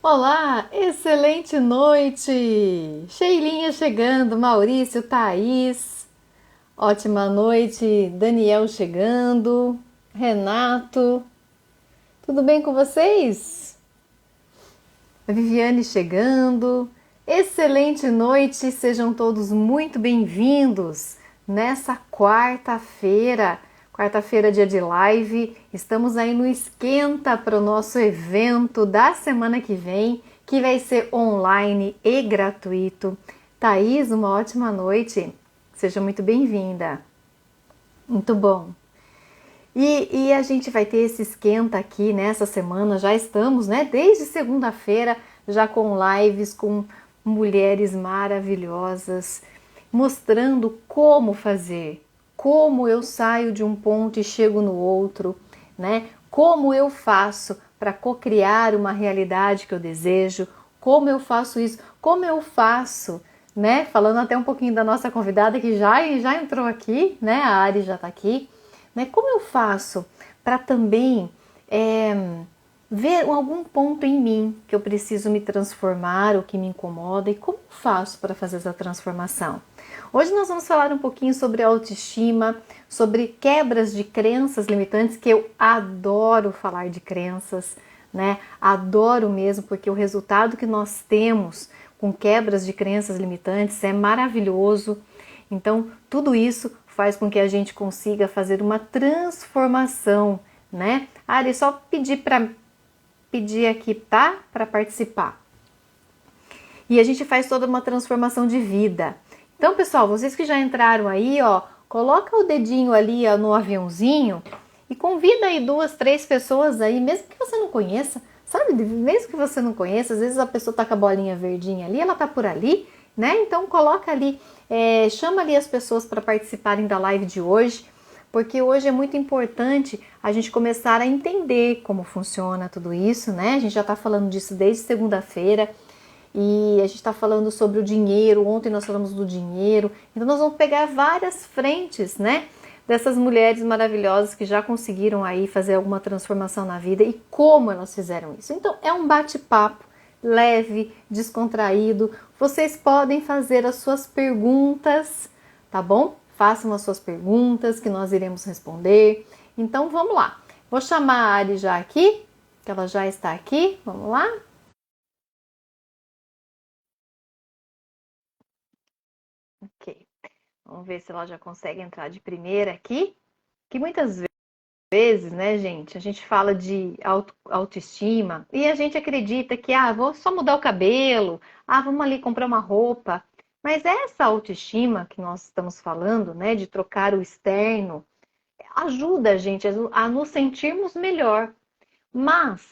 Olá, excelente noite! Sheilinha chegando, Maurício, Thaís, ótima noite, Daniel chegando, Renato, tudo bem com vocês? A Viviane chegando, excelente noite, sejam todos muito bem-vindos nessa quarta-feira, dia de live. Estamos aí no esquenta para o nosso evento da semana que vem, que vai ser online e gratuito. Thaís, uma ótima noite, seja muito bem-vinda. Muito bom. E a gente vai ter esse esquenta aqui nessa semana, já estamos, né? Desde segunda-feira, já com lives com mulheres maravilhosas, mostrando como fazer, como eu saio de um ponto e chego no outro, né? Como eu faço para co-criar uma realidade que eu desejo, como eu faço isso, como eu faço, né? Falando até um pouquinho da nossa convidada que já entrou aqui, né? A Ari já está aqui, né? Como eu faço para também ver algum ponto em mim que eu preciso me transformar, ou que me incomoda, e como eu faço para fazer essa transformação? Hoje nós vamos falar um pouquinho sobre autoestima, sobre quebras de crenças limitantes, que eu adoro falar de crenças, né? Adoro mesmo, porque o resultado que nós temos com quebras de crenças limitantes é maravilhoso. Então, tudo isso faz com que a gente consiga fazer uma transformação, né? Ari, só pedir aqui, tá? Para participar. E a gente faz toda uma transformação de vida. Então, pessoal, vocês que já entraram aí, ó, coloca o dedinho ali ó, no aviãozinho e convida aí 2, 3 pessoas aí, mesmo que você não conheça, sabe? Mesmo que você não conheça, às vezes a pessoa tá com a bolinha verdinha ali, ela tá por ali, né? Então coloca ali, chama ali as pessoas para participarem da live de hoje, porque hoje é muito importante a gente começar a entender como funciona tudo isso, né? A gente já está falando disso desde segunda-feira e a gente está falando sobre o dinheiro. Ontem nós falamos do dinheiro, então nós vamos pegar várias frentes, né? Dessas mulheres maravilhosas que já conseguiram aí fazer alguma transformação na vida e como elas fizeram isso. Então é um bate-papo leve, descontraído. Vocês podem fazer as suas perguntas, tá bom? Façam as suas perguntas que nós iremos responder. Então vamos lá. Vou chamar a Ari já aqui, que ela já está aqui. Vamos lá? Ok. Vamos ver se ela já consegue entrar de primeira aqui. Que muitas vezes, né, gente, a gente fala de autoestima e a gente acredita que, vou só mudar o cabelo, vamos ali comprar uma roupa. Mas essa autoestima que nós estamos falando, né, de trocar o externo, ajuda a gente a nos sentirmos melhor. Mas,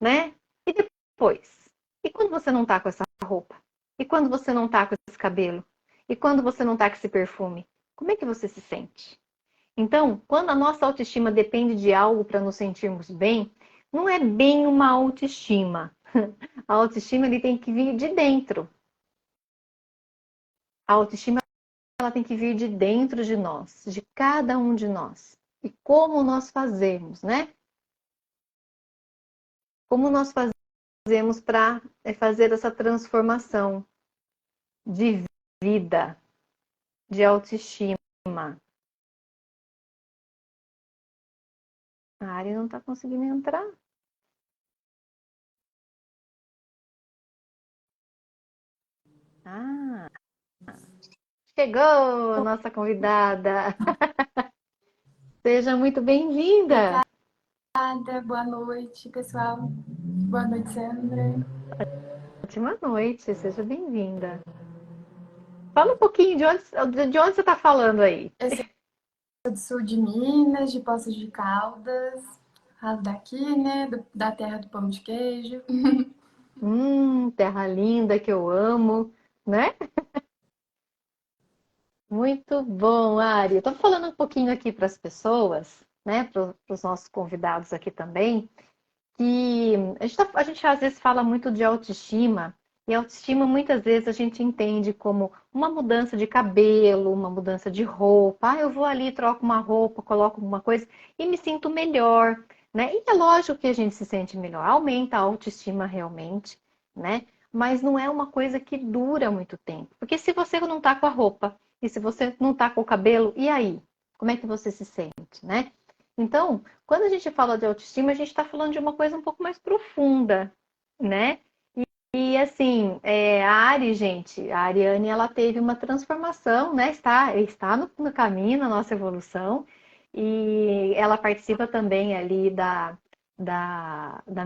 né, e depois? E quando você não tá com essa roupa? E quando você não tá com esse cabelo? E quando você não tá com esse perfume? Como é que você se sente? Então, quando a nossa autoestima depende de algo para nos sentirmos bem, não é bem uma autoestima. A autoestima ele tem que vir de dentro. A autoestima ela tem que vir de dentro de nós, de cada um de nós. E como nós fazemos, né? Como nós fazemos para fazer essa transformação de vida, de autoestima. A Ari não está conseguindo entrar. Ah, chegou a nossa convidada. Seja muito bem-vinda. Obrigada, boa noite, pessoal. Boa noite, Sandra. Ótima noite, seja bem-vinda. Fala um pouquinho de onde você está falando aí. Eu sou do sul de Minas, de Poços de Caldas, ralo daqui, né, da terra do pão de queijo. Terra linda que eu amo, né? Muito bom, Ari. Eu tô falando um pouquinho aqui para as pessoas, né, para os nossos convidados aqui também, que a gente às vezes fala muito de autoestima, e autoestima muitas vezes a gente entende como uma mudança de cabelo, uma mudança de roupa. Eu vou ali, troco uma roupa, coloco alguma coisa e me sinto melhor, né? E é lógico que a gente se sente melhor, aumenta a autoestima realmente, né? Mas não é uma coisa que dura muito tempo. Porque se você não tá com a roupa, e se você não tá com o cabelo, e aí? Como é que você se sente, né? Então, quando a gente fala de autoestima, a gente está falando de uma coisa um pouco mais profunda, né? E assim, a Ari, gente, a Ariane, ela teve uma transformação, né? Está no caminho, na nossa evolução, e ela participa também ali da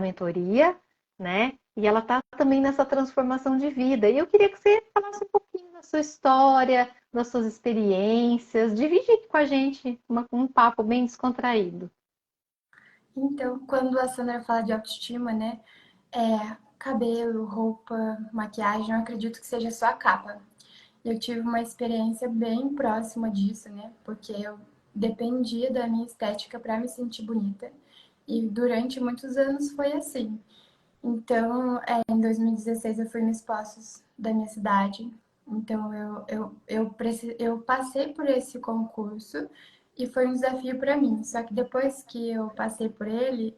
mentoria, né? E ela está também nessa transformação de vida. E eu queria que você falasse um pouquinho da sua história, das suas experiências, divide com a gente um papo bem descontraído. Então, quando a Sandra fala de autoestima, né? Cabelo, roupa, maquiagem, eu acredito que seja só a capa. Eu tive uma experiência bem próxima disso, né? Porque eu dependia da minha estética para me sentir bonita. E durante muitos anos foi assim. Então, em 2016 eu fui nos Poços da minha cidade. Então, eu passei por esse concurso e foi um desafio para mim. Só que depois que eu passei por ele,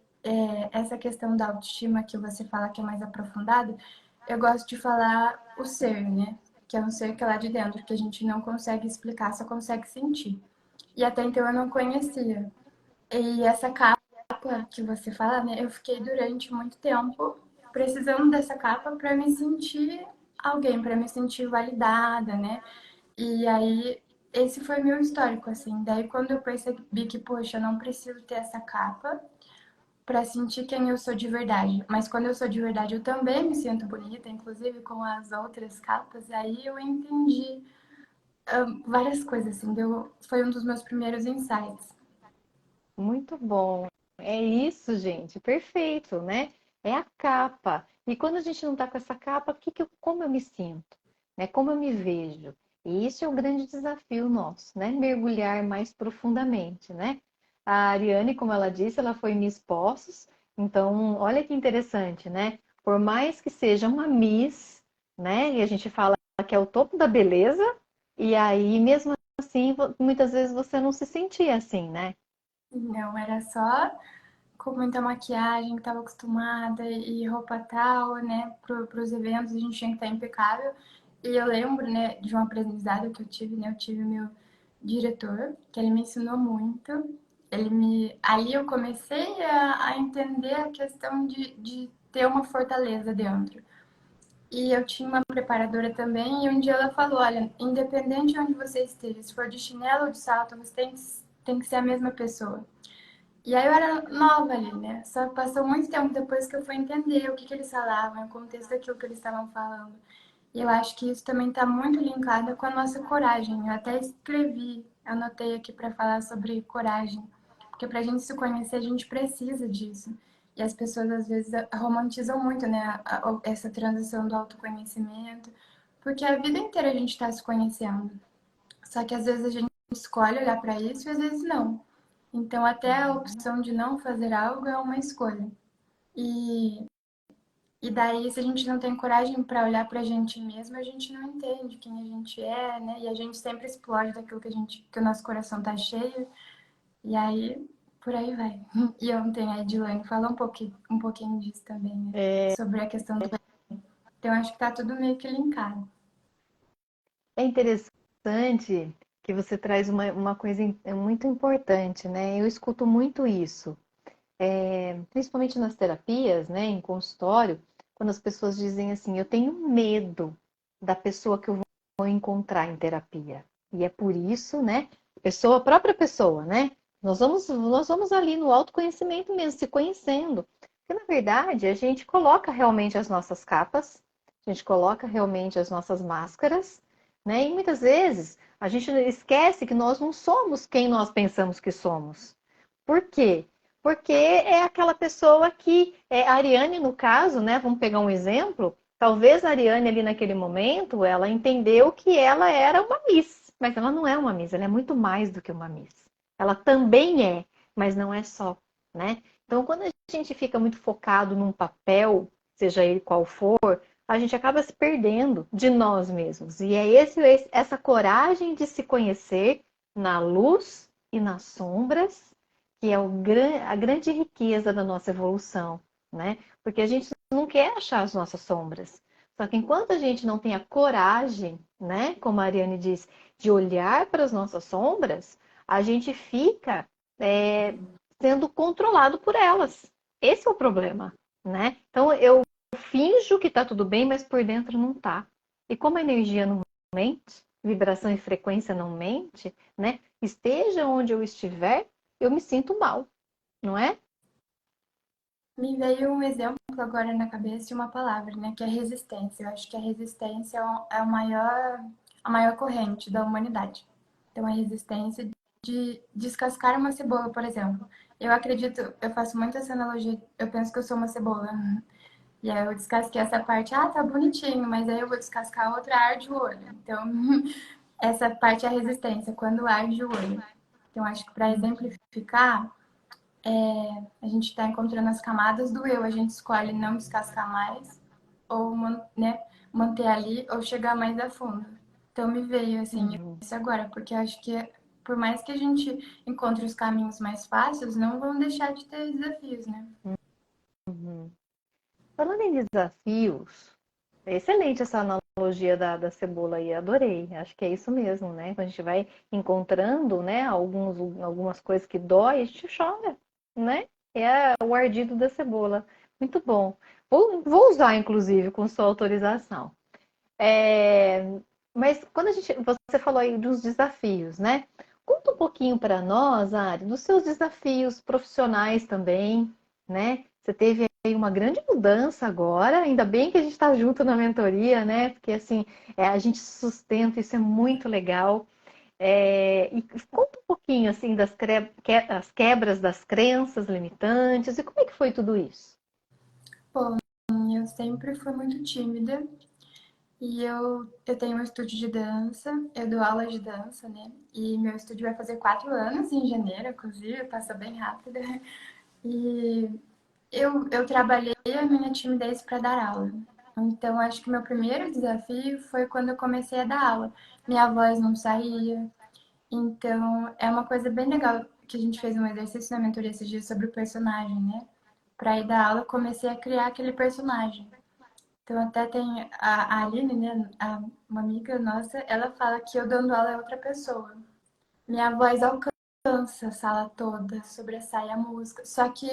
essa questão da autoestima que você fala que é mais aprofundada, eu gosto de falar o ser, né? Que é um ser que é lá de dentro, que a gente não consegue explicar, só consegue sentir. E até então eu não conhecia. E essa capa que você fala, né? Eu fiquei durante muito tempo precisando dessa capa para me sentir alguém, para me sentir validada, né? E aí esse foi meu histórico assim. Daí quando eu percebi que, poxa, eu não preciso ter essa capa para sentir quem eu sou de verdade, mas quando eu sou de verdade eu também me sinto bonita, inclusive com as outras capas. Aí eu entendi várias coisas assim. Foi um dos meus primeiros insights. Muito bom. É isso, gente. Perfeito, né? É a capa. E quando a gente não tá com essa capa, como eu me sinto? Né? Como eu me vejo? E isso é o grande desafio nosso, né? Mergulhar mais profundamente, né? A Ariane, como ela disse, ela foi Miss Poços. Então, olha que interessante, né? Por mais que seja uma Miss, né? E a gente fala que é o topo da beleza, e aí, mesmo assim, muitas vezes você não se sentia assim, né? Não, era só com muita maquiagem, que estava acostumada, e roupa tal, né? Para os eventos a gente tinha que estar impecável. E eu lembro, né, de um aprendizado que eu tive, né? Eu tive meu diretor, que ele me ensinou muito. Ali eu comecei a entender a questão de ter uma fortaleza dentro. E eu tinha uma preparadora também, e um dia ela falou: olha, independente de onde você esteja, se for de chinelo ou de salto, você tem que ser a mesma pessoa. E aí eu era nova ali, né? Só que passou muito tempo depois que eu fui entender o que eles falavam, o contexto daquilo que eles estavam falando. E eu acho que isso também está muito linkado com a nossa coragem. Eu até escrevi, anotei aqui para falar sobre coragem. Porque para a gente se conhecer, a gente precisa disso. E as pessoas às vezes romantizam muito, né, essa transição do autoconhecimento. Porque a vida inteira a gente está se conhecendo. Só que às vezes a gente escolhe olhar para isso e às vezes não. Então, até a opção de não fazer algo é uma escolha. E, e daí, se a gente não tem coragem para olhar para a gente mesmo, a gente não entende quem a gente é, né? E a gente sempre explode daquilo que o nosso coração tá cheio. E aí, por aí vai. E ontem a Edilane falou um pouquinho disso também, né? Sobre a questão do. Então, acho que tá tudo meio que linkado. É interessante que você traz uma coisa muito importante, né? Eu escuto muito isso, principalmente nas terapias, né? Em consultório, quando as pessoas dizem assim: eu tenho medo da pessoa que eu vou encontrar em terapia. E é por isso, né? A própria pessoa, né? Nós vamos ali no autoconhecimento mesmo, se conhecendo. Porque, na verdade, a gente coloca realmente as nossas capas, a gente coloca realmente as nossas máscaras, né? E muitas vezes a gente esquece que nós não somos quem nós pensamos que somos. Por quê? Porque é aquela pessoa que, a Ariane no caso, né? Vamos pegar um exemplo. Talvez a Ariane ali naquele momento, ela entendeu que ela era uma Miss, mas ela não é uma Miss, ela é muito mais do que uma Miss. Ela também é, mas não é só, né? Então, quando a gente fica muito focado num papel, seja ele qual for, a gente acaba se perdendo de nós mesmos. E é essa coragem de se conhecer na luz e nas sombras que é a grande riqueza da nossa evolução, né? Porque a gente não quer achar as nossas sombras. Só que enquanto a gente não tem a coragem, né, como a Ariane disse, de olhar para as nossas sombras, a gente fica sendo controlado por elas. Esse é o problema, né? Então eu finjo que tá tudo bem, mas por dentro não tá. E como a energia não mente, vibração e frequência não mente, né? Esteja onde eu estiver, eu me sinto mal, não é? Me veio um exemplo agora na cabeça de uma palavra, né, que é resistência. Eu acho que a resistência é a maior corrente da humanidade. Então, a resistência de descascar uma cebola, por exemplo. Eu acredito, eu faço muito essa analogia, eu penso que eu sou uma cebola. E aí eu descasquei essa parte, tá bonitinho, mas aí eu vou descascar a outra, arde o olho. Então, essa parte é a resistência, quando arde o olho. Então, acho que para exemplificar, a gente está encontrando as camadas do eu. A gente escolhe não descascar mais, ou né, manter ali, ou chegar mais a fundo. Então me veio assim, Uhum. isso agora, porque acho que por mais que a gente encontre os caminhos mais fáceis, não vão deixar de ter desafios, né? Uhum. Falando em desafios, é excelente essa analogia da cebola aí, adorei. Acho que é isso mesmo, né? Quando a gente vai encontrando, né, algumas coisas que dói, a gente chora, né? É o ardido da cebola. Muito bom. Vou usar, inclusive, com sua autorização. É, mas quando você falou aí dos desafios, né? Conta um pouquinho para nós, Ari, dos seus desafios profissionais também, né? Você teve aí uma grande mudança agora, ainda bem que a gente está junto na mentoria, né? Porque assim, a gente sustenta, isso é muito legal. E conta um pouquinho assim as quebras das crenças limitantes e como é que foi tudo isso? Bom, eu sempre fui muito tímida e eu tenho um estúdio de dança, eu dou aula de dança, né? E meu estúdio vai fazer 4 anos em janeiro, inclusive, passa bem rápido. E eu trabalhei a minha timidez para dar aula. Então, acho que meu primeiro desafio foi quando eu comecei a dar aula. Minha voz não saía. Então, é uma coisa bem legal que a gente fez um exercício na mentoria esses dias sobre o personagem, né? Para ir dar aula, eu comecei a criar aquele personagem. Então, até tem a Aline, né? Uma amiga nossa, ela fala que eu dando aula é outra pessoa. Minha voz alcança a sala toda, sobressai a música. Só que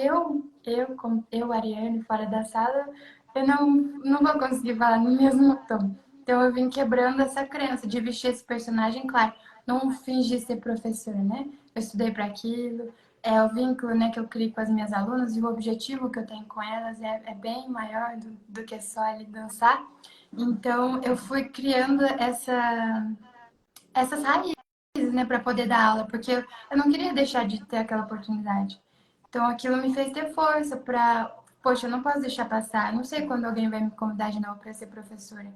como Ariane, fora da sala, eu não vou conseguir falar no mesmo tom. Então eu vim quebrando essa crença de vestir esse personagem, claro, não fingir ser professora, né? Eu estudei para aquilo, é o vínculo, né, que eu crio com as minhas alunas e o objetivo que eu tenho com elas é bem maior do que só ali dançar. Então eu fui criando essas raízes, né, para poder dar aula, porque eu não queria deixar de ter aquela oportunidade. Então aquilo me fez ter força para, poxa, eu não posso deixar passar. Eu não sei quando alguém vai me convidar de novo para ser professora.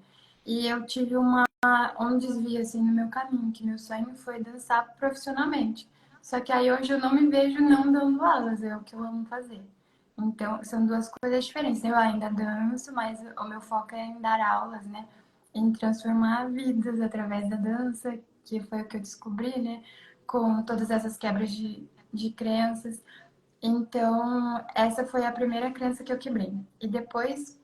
E eu tive um desvio assim no meu caminho, que meu sonho foi dançar profissionalmente. Só que aí hoje eu não me vejo não dando aulas, é o que eu amo fazer. Então, são duas coisas diferentes. Eu ainda danço, mas o meu foco é em dar aulas, né? Em transformar vidas através da dança, que foi o que eu descobri, né? Com todas essas quebras de crenças. Então, essa foi a primeira crença que eu quebrei. E depois,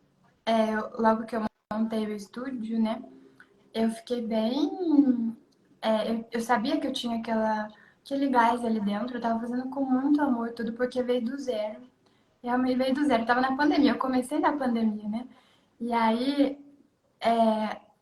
logo que eu montei o estúdio, né? Eu fiquei bem. Eu sabia que eu tinha aquele gás ali dentro, eu tava fazendo com muito amor tudo, porque veio do zero. Realmente veio do zero. Eu tava na pandemia, eu comecei na pandemia, né? E aí,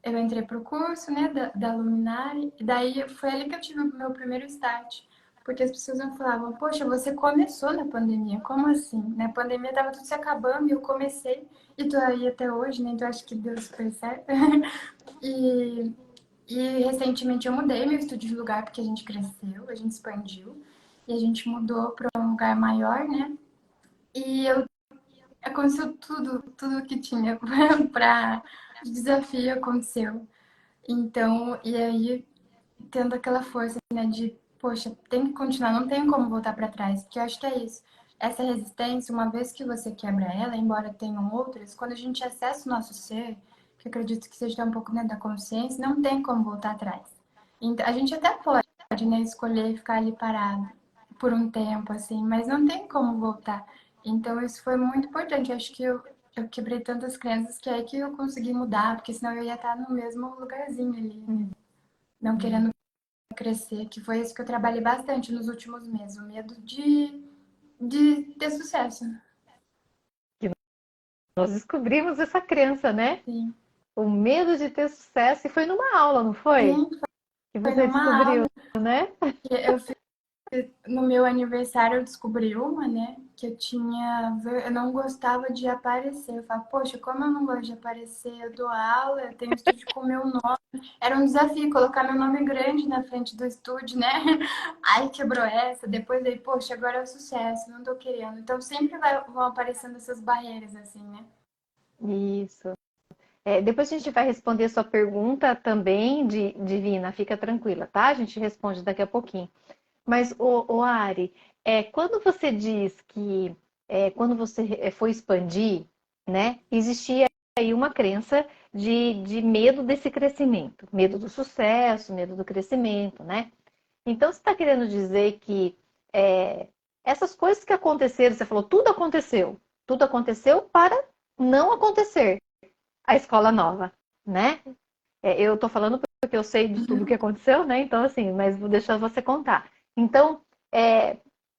eu entrei pro curso, né, da Luminari, e daí foi ali que eu tive o meu primeiro start. Porque as pessoas me falavam, poxa, você começou na pandemia, como assim? Na pandemia tava tudo se acabando e eu comecei, e tô aí até hoje, né? Então acho que deu super certo. E, e recentemente eu mudei meu estúdio de lugar porque a gente cresceu, a gente expandiu, e a gente mudou para um lugar maior, né? E aconteceu tudo que tinha para desafio aconteceu. Então, e aí tendo aquela força, né, de, poxa, tem que continuar, não tem como voltar para trás, porque eu acho que é isso. Essa resistência, uma vez que você quebra ela, embora tenham outras, quando a gente acessa o nosso ser, que eu acredito que seja um pouco, né, da consciência, não tem como voltar atrás. Então, a gente até pode, né, escolher ficar ali parado por um tempo, assim, mas não tem como voltar. Então, isso foi muito importante. Eu acho que eu quebrei tantas crenças que é aí que eu consegui mudar, porque senão eu ia estar no mesmo lugarzinho ali, né? Não querendo crescer, que foi isso que eu trabalhei bastante nos últimos meses, o medo de ter sucesso. Nós descobrimos essa crença, né? Sim. O medo de ter sucesso, e foi numa aula, não foi? Sim, Que foi você numa descobriu, aula né? que eu fiz no meu aniversário, eu descobri uma, né? Que eu tinha. Eu não gostava de aparecer. Eu falava, poxa, como eu não gosto de aparecer, eu dou aula, eu tenho estúdio com meu nome. Era um desafio colocar meu nome grande na frente do estúdio, né? Aí quebrou essa, depois aí, poxa, agora é o sucesso, não tô querendo. Então sempre vão aparecendo essas barreiras, assim, né? Isso. Depois a gente vai responder a sua pergunta também, Divina, fica tranquila, tá? A gente responde daqui a pouquinho. Mas, o Ari, quando você diz que quando você foi expandir, né, existia aí uma crença de medo desse crescimento, medo do sucesso, medo do crescimento, né? Então, você está querendo dizer que é, essas coisas que aconteceram, você falou, tudo aconteceu para não acontecer a escola nova, né? Eu estou falando porque eu sei de tudo o que Uhum. aconteceu, né? Então, assim, mas vou deixar você contar. Então,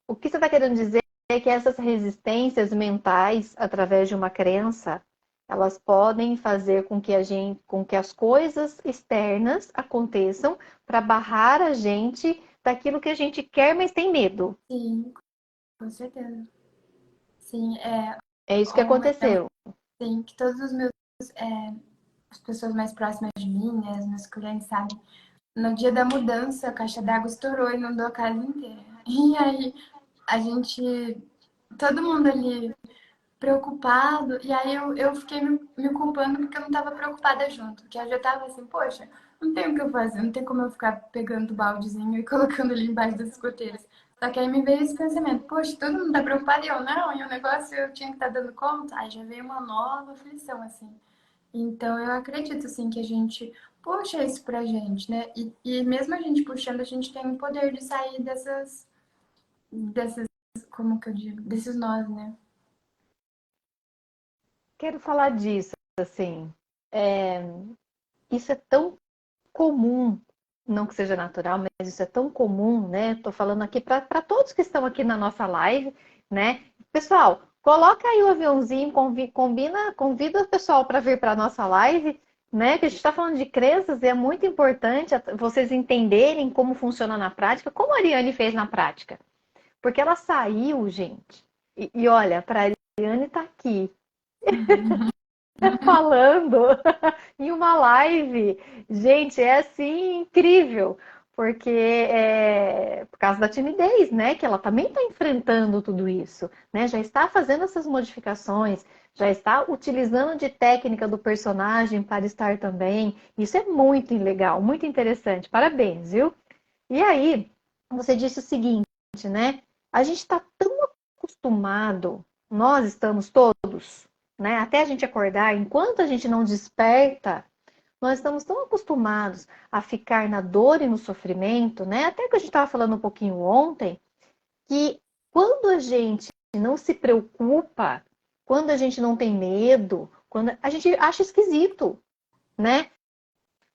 o que você está querendo dizer é que essas resistências mentais, através de uma crença, elas podem fazer com que as coisas externas aconteçam para barrar a gente daquilo que a gente quer, mas tem medo. Sim, com certeza. Sim, É isso que um exemplo, aconteceu. assim, que todos os meus, as pessoas mais próximas de mim, né, os meus clientes sabem, no dia da mudança, a caixa d'água estourou e inundou a casa inteira. E aí, a gente, todo mundo ali preocupado, e aí eu fiquei me culpando porque eu não estava preocupada junto, que eu já estava assim, poxa, não tem o que eu fazer, não tem como eu ficar pegando o baldezinho e colocando ali embaixo das escoteiras. Só que aí me veio esse pensamento, poxa, todo mundo tá preocupado e eu não, e o negócio eu tinha que estar dando conta, aí já veio uma nova aflição, assim. Então eu acredito, assim, que a gente puxa isso pra gente, né? E mesmo a gente puxando, a gente tem o poder de sair dessas, como que eu digo, desses nós, né? Quero falar disso, assim. É, isso é tão comum, não que seja natural, mas isso é tão comum, né? Estou falando aqui para todos que estão aqui na nossa live, né? Pessoal, coloca aí o aviãozinho, convida o pessoal para vir para a nossa live, né? Que a gente está falando de crenças e é muito importante vocês entenderem como funciona na prática, como a Ariane fez na prática. Porque ela saiu, gente. E olha, para a Ariane tá aqui falando em uma live. Gente, é assim incrível, porque por causa da timidez, né? Que ela também está enfrentando tudo isso, né? Já está fazendo essas modificações, já está utilizando de técnica do personagem para estar também. Isso é muito legal, muito interessante. Parabéns, viu? E aí, você disse o seguinte, né? A gente está tão acostumado, nós estamos todos, né? Até a gente acordar, enquanto a gente não desperta, nós estamos tão acostumados a ficar na dor e no sofrimento, né? Até que a gente estava falando um pouquinho ontem, que quando a gente não se preocupa, quando a gente não tem medo, quando a gente acha esquisito, né?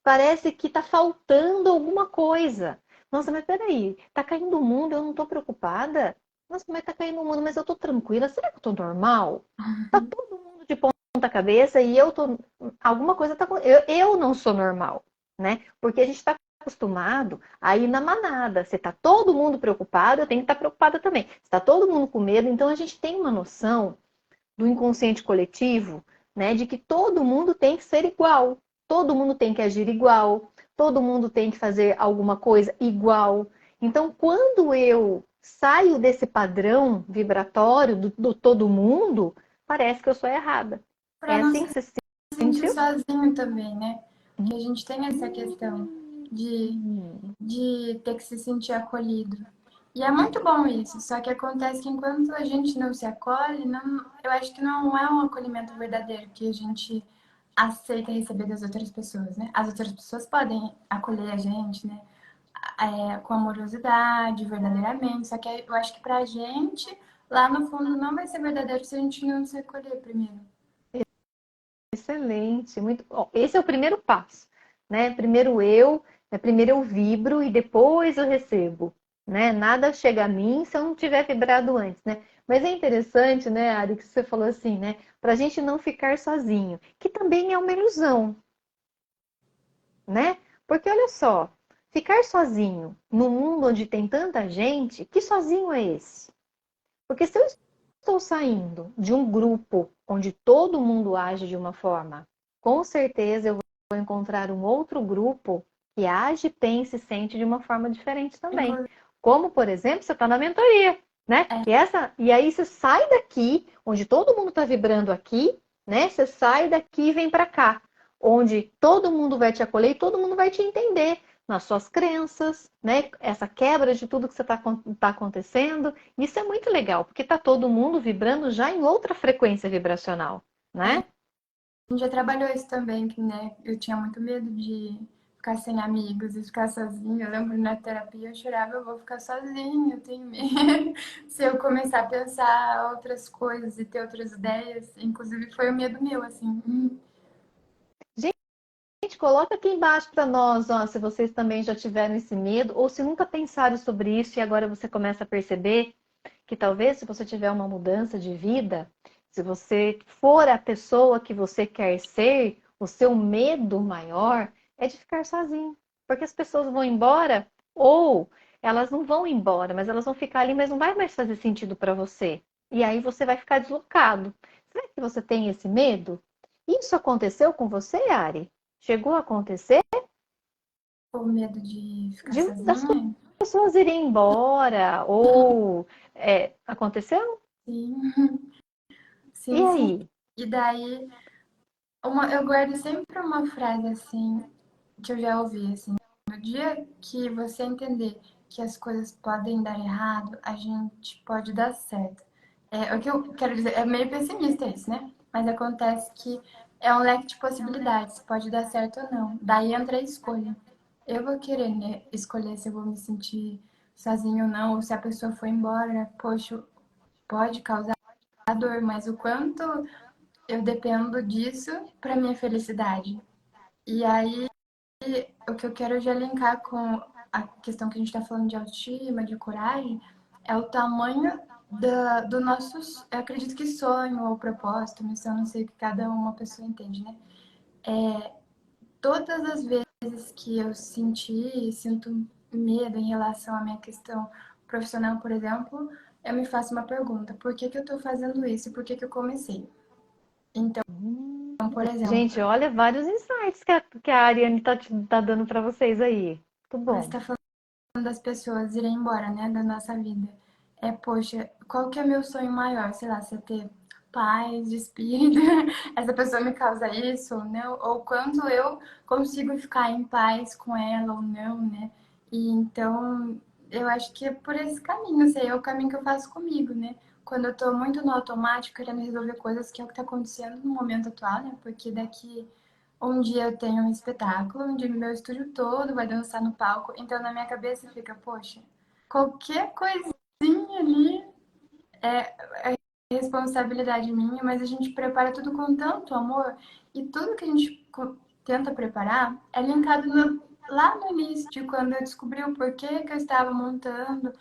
Parece que está faltando alguma coisa. Nossa, mas peraí, tá caindo o mundo, eu não tô preocupada? Nossa, mas tá caindo o mundo, mas eu tô tranquila. Será que eu tô normal? Tá todo mundo de ponta cabeça e eu tô. Alguma coisa tá. Eu não sou normal, né? Porque a gente está acostumado a ir na manada. Se tá todo mundo preocupado, eu tenho que estar preocupada também. Se tá todo mundo com medo, então a gente tem uma noção do inconsciente coletivo, né, de que todo mundo tem que ser igual, todo mundo tem que agir igual, todo mundo tem que fazer alguma coisa igual. Então, quando eu saio desse padrão vibratório do todo mundo, parece que eu sou errada. Para É não assim se que você sentir sentiu? sozinho também, né? Que a gente tem essa questão de, Hum, de ter que se sentir acolhido. E é muito bom isso, só que acontece que enquanto a gente não se acolhe, não, eu acho que não é um acolhimento verdadeiro que a gente aceita receber das outras pessoas, né? As outras pessoas podem acolher a gente, né? Com amorosidade, verdadeiramente, só que eu acho que pra gente, lá no fundo, não vai ser verdadeiro se a gente não se acolher primeiro. excelente. Muito. Ó, esse é o primeiro passo, né? Primeiro eu vibro e depois eu recebo, né? Nada chega a mim se eu não tiver vibrado antes, né? Mas é interessante, né, Ari, que você falou assim, né? Para a gente não ficar sozinho, que também é uma ilusão, né? Porque olha só, ficar sozinho num mundo onde tem tanta gente, que sozinho é esse? Porque se eu estou saindo de um grupo onde todo mundo age de uma forma, com certeza eu vou encontrar um outro grupo que age, pensa e sente de uma forma diferente também. Inclusive, Como, por exemplo, você está na mentoria, né? E aí você sai daqui, onde todo mundo está vibrando aqui, né? Você sai daqui e vem para cá, onde todo mundo vai te acolher e todo mundo vai te entender nas suas crenças, né? Essa quebra de tudo que você tá acontecendo. Isso é muito legal, porque tá todo mundo vibrando já em outra frequência vibracional, né? a gente já trabalhou isso também, que, né? Eu tinha muito medo de ficar sem amigos e ficar sozinha. Eu lembro na terapia eu chorava, eu vou ficar sozinha, eu tenho medo. Se eu começar a pensar outras coisas e ter outras ideias, inclusive foi o medo meu, assim. Gente, coloca aqui embaixo para nós, ó, se vocês também já tiveram esse medo, ou se nunca pensaram sobre isso e agora você começa a perceber que talvez se você tiver uma mudança de vida, se você for a pessoa que você quer ser, o seu medo maior é de ficar sozinho. Porque as pessoas vão embora, ou elas não vão embora, mas elas vão ficar ali, mas não vai mais fazer sentido para você. E aí você vai ficar deslocado. Será que você tem esse medo? Isso aconteceu com você, Ari? Chegou a acontecer O medo de ficar das sozinha. pessoas irem embora, ou aconteceu? Sim, E sim, sim. aí? E daí, eu guardo sempre uma frase assim, que eu já ouvi, assim. No dia que você entender que as coisas podem dar errado, a gente pode dar certo. O que eu quero dizer, é meio pessimista isso, né? Mas acontece que é um leque de possibilidades, pode dar certo ou não. Daí entra a escolha. Eu vou querer, né, escolher se eu vou me sentir sozinho ou não, ou se a pessoa foi embora, poxa, pode causar dor, mas o quanto eu dependo disso para minha felicidade. E aí, o que eu quero já linkar com a questão que a gente está falando de autoestima, de coragem, é o tamanho do nosso, eu acredito que sonho ou propósito, missão, não sei o que cada uma pessoa entende, né? Todas as vezes que eu sinto medo em relação à minha questão profissional, por exemplo, eu me faço uma pergunta: por que que eu estou fazendo isso? Por que que eu comecei? Então, por exemplo, Gente, olha vários insights que a Ariane tá dando para vocês aí. Muito você bom. está falando das pessoas irem embora, né, da nossa vida. Poxa, qual que é meu sonho maior? Sei lá, você ter paz de espírito, essa pessoa me causa isso ou não? Ou quanto eu consigo ficar em paz com ela ou não, né? E então, eu acho que é por esse caminho, sei, é o caminho que eu faço comigo, né? Quando eu tô muito no automático, querendo resolver coisas que é o que tá acontecendo no momento atual, né? Porque daqui um dia eu tenho um espetáculo, onde meu estúdio todo vai dançar no palco, então na minha cabeça fica, poxa, qualquer coisinha ali é responsabilidade minha, mas a gente prepara tudo com tanto amor e tudo que a gente tenta preparar é linkado lá no início, de quando eu descobri o porquê que eu estava montando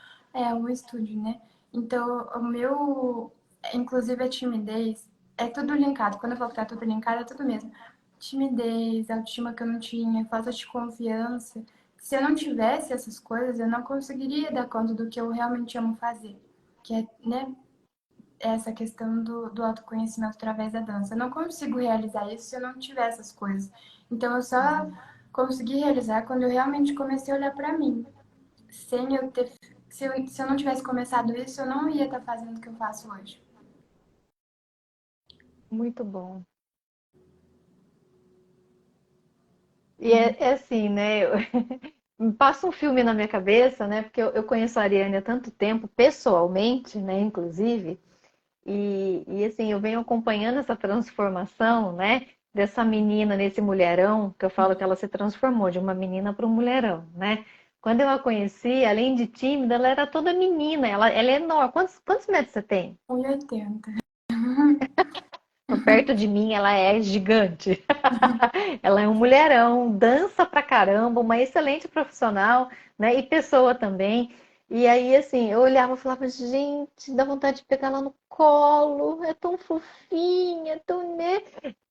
o estúdio, né? Então, o meu, inclusive a timidez, é tudo linkado. Quando eu falo que tá tudo linkado, é tudo mesmo. Timidez, autoestima que eu não tinha, falta de confiança. Se eu não tivesse essas coisas, eu não conseguiria dar conta do que eu realmente amo fazer. Que é, né, essa questão do autoconhecimento através da dança. Eu não consigo realizar isso se eu não tiver essas coisas. Então, eu só consegui realizar quando eu realmente comecei a olhar para mim. Sem eu ter. Se eu não tivesse começado isso, eu não ia estar fazendo o que eu faço hoje. Muito bom. E é assim, né? Passa um filme na minha cabeça, né? Porque eu conheço a Ariane há tanto tempo, pessoalmente, né? Inclusive. E assim, eu venho acompanhando essa transformação, né? Dessa menina nesse mulherão, que eu falo que ela se transformou de uma menina para um mulherão, né? Quando eu a conheci, além de tímida, ela era toda menina, ela é enorme. Quantos metros você tem? 1,80. Perto de mim, ela é gigante. Ela é um mulherão, dança pra caramba, uma excelente profissional, né? E pessoa também. E aí, assim, eu olhava e falava, gente, dá vontade de pegar ela no colo, é tão fofinha, é tão, né?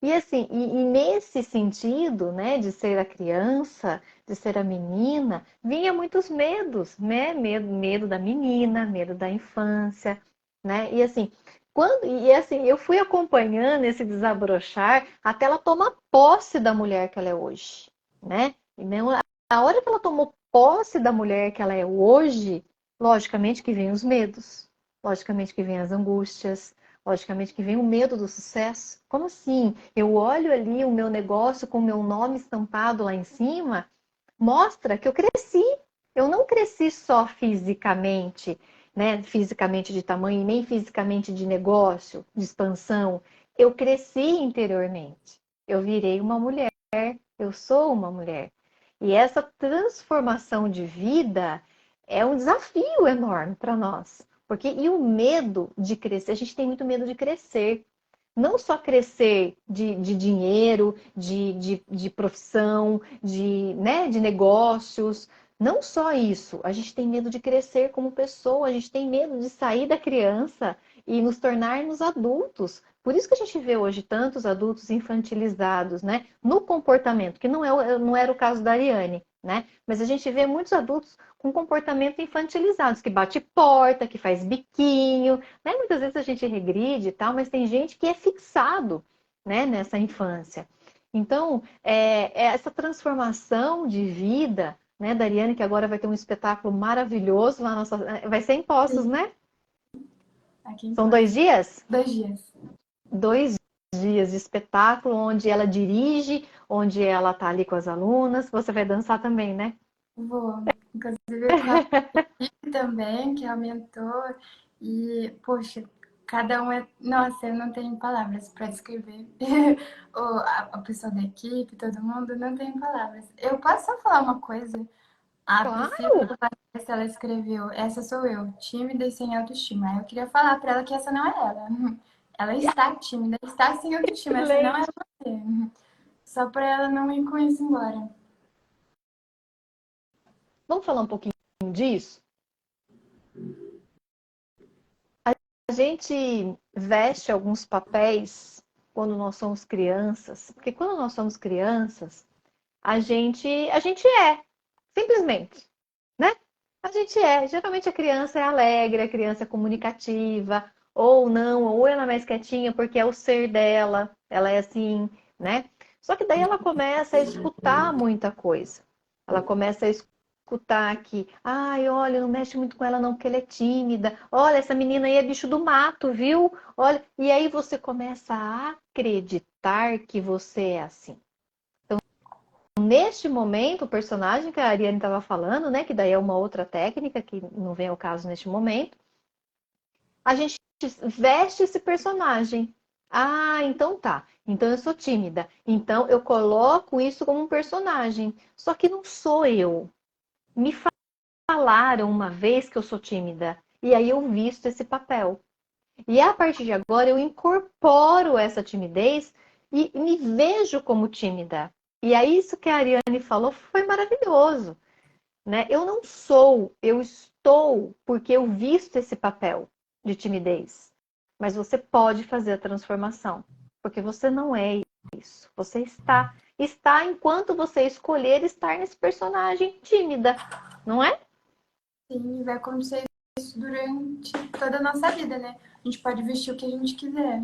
E assim, e nesse sentido, né, de ser a criança, de ser a menina, vinha muitos medos, né? Medo da menina, medo da infância, né? E assim, assim, eu fui acompanhando esse desabrochar até ela tomar posse da mulher que ela é hoje, né? E não, a hora que ela tomou posse da mulher que ela é hoje, logicamente que vem os medos, logicamente que vem as angústias, logicamente que vem o medo do sucesso. Como assim? Eu olho ali o meu negócio com o meu nome estampado lá em cima, mostra que eu cresci. Eu não cresci só fisicamente, né? Fisicamente de tamanho, nem fisicamente de negócio, de expansão. Eu cresci interiormente. Eu virei uma mulher. Eu sou uma mulher. E essa transformação de vida é um desafio enorme para nós. Porque e o medo de crescer, a gente tem muito medo de crescer. Não só crescer de dinheiro, de profissão, né, de negócios. Não só isso. A gente tem medo de crescer como pessoa, a gente tem medo de sair da criança e nos tornarmos adultos. Por isso que a gente vê hoje tantos adultos infantilizados, né? No comportamento, que não era o caso da Ariane, né? Mas a gente vê muitos adultos com comportamento infantilizados, que bate porta, que faz biquinho, né? Muitas vezes a gente regride e tal, mas tem gente que é fixado, né, nessa infância. Então, é essa transformação de vida, né, da Ariane, que agora vai ter um espetáculo maravilhoso lá, vai ser em Poços, Sim, né? aqui em São Poços. 2 dias? 2 dias. 2 dias de espetáculo, onde ela dirige, onde ela tá ali com as alunas. Você vai dançar também, né? Vou, inclusive, com a equipe também, que aumentou. E, poxa, cada um é. Nossa, eu não tenho palavras para descrever. A pessoa da equipe, todo mundo, não tem palavras. Eu posso só falar uma coisa? A Priscila Claro! do Vanessa, ela escreveu: Essa sou eu, tímida e sem autoestima. Aí eu queria falar para ela que essa não é ela. Ela está tímida, está sem autoestima. Essa não é Excelente! você. Só para ela não ir com isso embora. Vamos falar um pouquinho disso? A gente veste alguns papéis quando nós somos crianças, porque quando nós somos crianças, a gente é, simplesmente, né? A gente é. Geralmente a criança é alegre, a criança é comunicativa, ou não, ou ela é mais quietinha porque é o ser dela, ela é assim, né? Só que daí ela começa a escutar muita coisa. Ela começa a escutar que, ai, olha, não mexe muito com ela não, porque ela é tímida. Olha, essa menina aí é bicho do mato, viu? Olha, e aí você começa a acreditar que você é assim. Neste momento, o personagem que a Ariane estava falando, né, que daí é uma outra técnica que não vem ao caso neste momento, a gente veste esse personagem. Ah, então tá. Então eu sou tímida. Então eu coloco isso como um personagem. Só que não sou eu. Me falaram uma vez que eu sou tímida. E aí eu visto esse papel. E a partir de agora eu incorporo essa timidez e me vejo como tímida. E aí isso que a Ariane falou foi maravilhoso, né? Eu não sou, eu estou porque eu visto esse papel de timidez. Mas você pode fazer a transformação, porque você não é isso. Você está enquanto você escolher estar nesse personagem tímida, não é? Sim, vai acontecer isso durante toda a nossa vida, né? A gente pode vestir o que a gente quiser.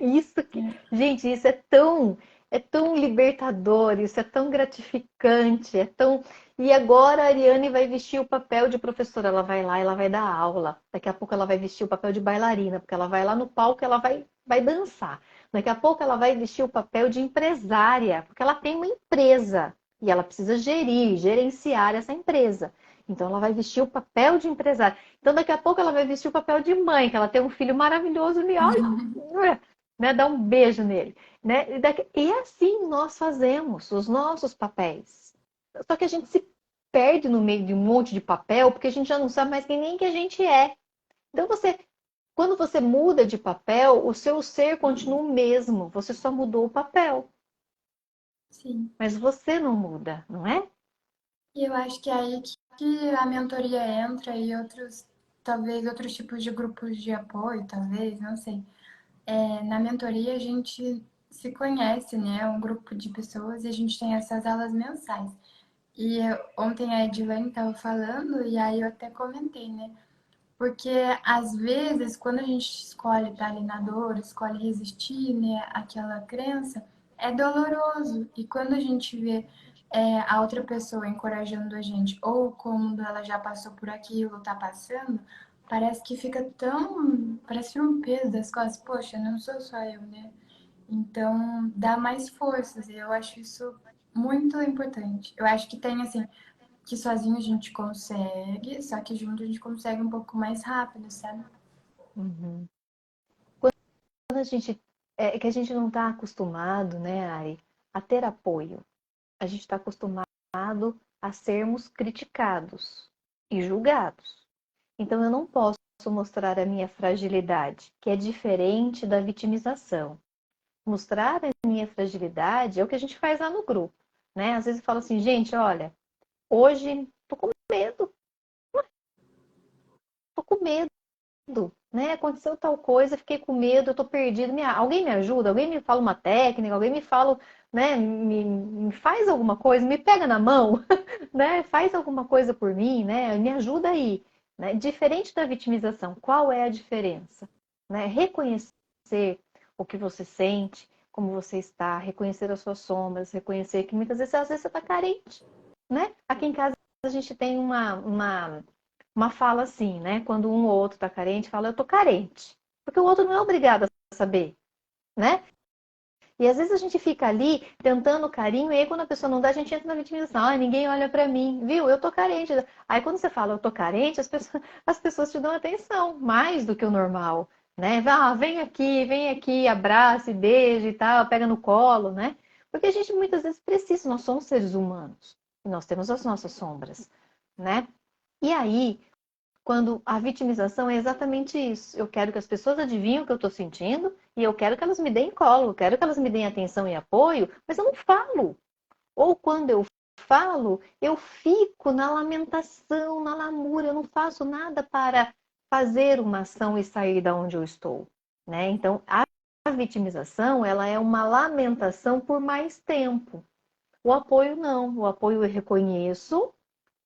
Isso que, gente, isso é tão libertador, isso é tão gratificante, é tão. E agora a Ariane vai vestir o papel de professora, ela vai lá, ela vai dar aula. Daqui a pouco ela vai vestir o papel de bailarina, porque ela vai lá no palco, ela vai dançar. Daqui a pouco ela vai vestir o papel de empresária, porque ela tem uma empresa e ela precisa gerenciar essa empresa. Então ela vai vestir o papel de empresária. Então daqui a pouco ela vai vestir o papel de mãe, que ela tem um filho maravilhoso e olha, né, dar um beijo nele, né? E assim nós fazemos os nossos papéis. Só que a gente se perde no meio de um monte de papel, porque a gente já não sabe mais quem nem que a gente é. Então você Quando você muda de papel, o seu ser continua o mesmo, você só mudou o papel, Sim. mas você não muda, não é? E eu acho que é aí que a mentoria entra e outros, talvez outros tipos de grupos de apoio, talvez, não sei. Na mentoria a gente se conhece, né? É um grupo de pessoas e a gente tem essas aulas mensais. E ontem a Edilane estava falando e aí eu até comentei, né? Porque às vezes quando a gente escolhe estar ali na dor, escolhe resistir, né, àquela crença, é doloroso. E quando a gente vê a outra pessoa encorajando a gente, ou quando ela já passou por aquilo, tá passando, parece que fica tão. Parece um peso das costas. Poxa, não sou só eu, né? Então, dá mais forças. E eu acho isso muito importante. Eu acho que tem, assim, que sozinho a gente consegue, só que junto a gente consegue um pouco mais rápido, sabe? Uhum. Quando a gente que a gente não está acostumado, né, Ari, a ter apoio. A gente está acostumado a sermos criticados e julgados. Então eu não posso mostrar a minha fragilidade, que é diferente da vitimização. Mostrar a minha fragilidade é o que a gente faz lá no grupo, né? Às vezes eu falo assim, gente, olha, hoje tô com medo, tô com medo, né? Aconteceu tal coisa, fiquei com medo, eu tô perdido. Alguém me ajuda? Alguém me fala uma técnica? Alguém me fala, né? Me faz alguma coisa, me pega na mão, né? Faz alguma coisa por mim, né? Me ajuda aí, né? Diferente da vitimização, qual é a diferença? Né? Reconhecer o que você sente, como você está, reconhecer as suas sombras, reconhecer que muitas vezes, às vezes você está carente, né? Aqui em casa a gente tem uma fala assim, né? Quando um ou outro está carente, fala eu tô carente, porque o outro não é obrigado a saber, né? E às vezes a gente fica ali tentando carinho, e aí quando a pessoa não dá, a gente entra na vitimização. Ah, ninguém olha pra mim, viu? Eu tô carente. Aí quando você fala eu tô carente, as pessoas te dão atenção, mais do que o normal, né? Ah, vem aqui, abraça e beija e tal, pega no colo, né? Porque a gente muitas vezes precisa, nós somos seres humanos, e nós temos as nossas sombras, né? E aí, quando a vitimização é exatamente isso. Eu quero que as pessoas adivinhem o que eu estou sentindo e eu quero que elas me deem colo, eu quero que elas me deem atenção e apoio, mas eu não falo. Ou quando eu falo, eu fico na lamentação, na lamúria, eu não faço nada para fazer uma ação e sair da onde eu estou, né? Então, a vitimização, ela é uma lamentação por mais tempo. O apoio não, o apoio eu reconheço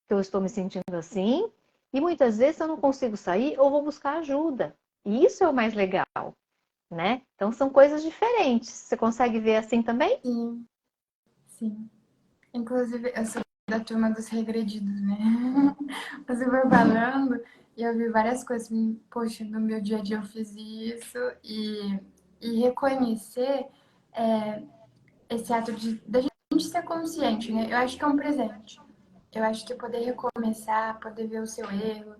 que eu estou me sentindo assim, e muitas vezes eu não consigo sair, eu vou buscar ajuda. E isso é o mais legal, né? Então são coisas diferentes. Você consegue ver assim também? Sim, sim. Inclusive, eu sou da turma dos regredidos, né? Você foi falando e eu vi várias coisas. Poxa, no meu dia a dia eu fiz isso e reconhecer é, esse ato da gente ser consciente, né? Eu acho que é um presente. Eu acho que poder recomeçar, poder ver o seu erro,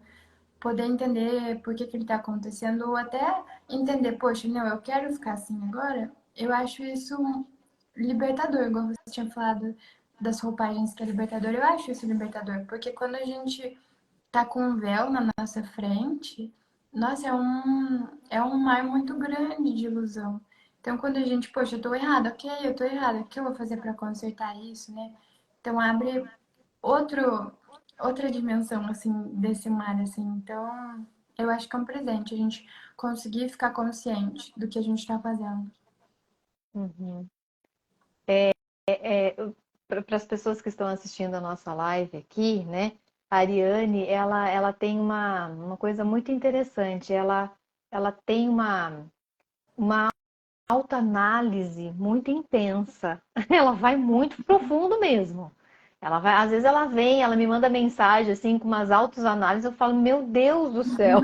poder entender por que ele está acontecendo, ou até entender, poxa, não, eu quero ficar assim agora, eu acho isso libertador, igual você tinha falado das roupagens que é libertador, eu acho isso libertador, porque quando a gente tá com um véu na nossa frente, nossa, é um mar muito grande de ilusão. Então, quando a gente, poxa, eu tô errada, ok, eu tô errada, o que eu vou fazer para consertar isso, né? Então, abre outro, outra dimensão, assim, desse mar, assim. Então, eu acho que é um presente a gente conseguir ficar consciente do que a gente tá fazendo. Uhum. Para as pessoas que estão assistindo a nossa live aqui, né? A Ariane, ela tem uma coisa muito interessante. Ela tem uma autoanálise muito intensa. Ela vai muito profundo mesmo. Ela vai, às vezes ela vem, ela me manda mensagem assim com umas autoanálises, eu falo, meu Deus do céu,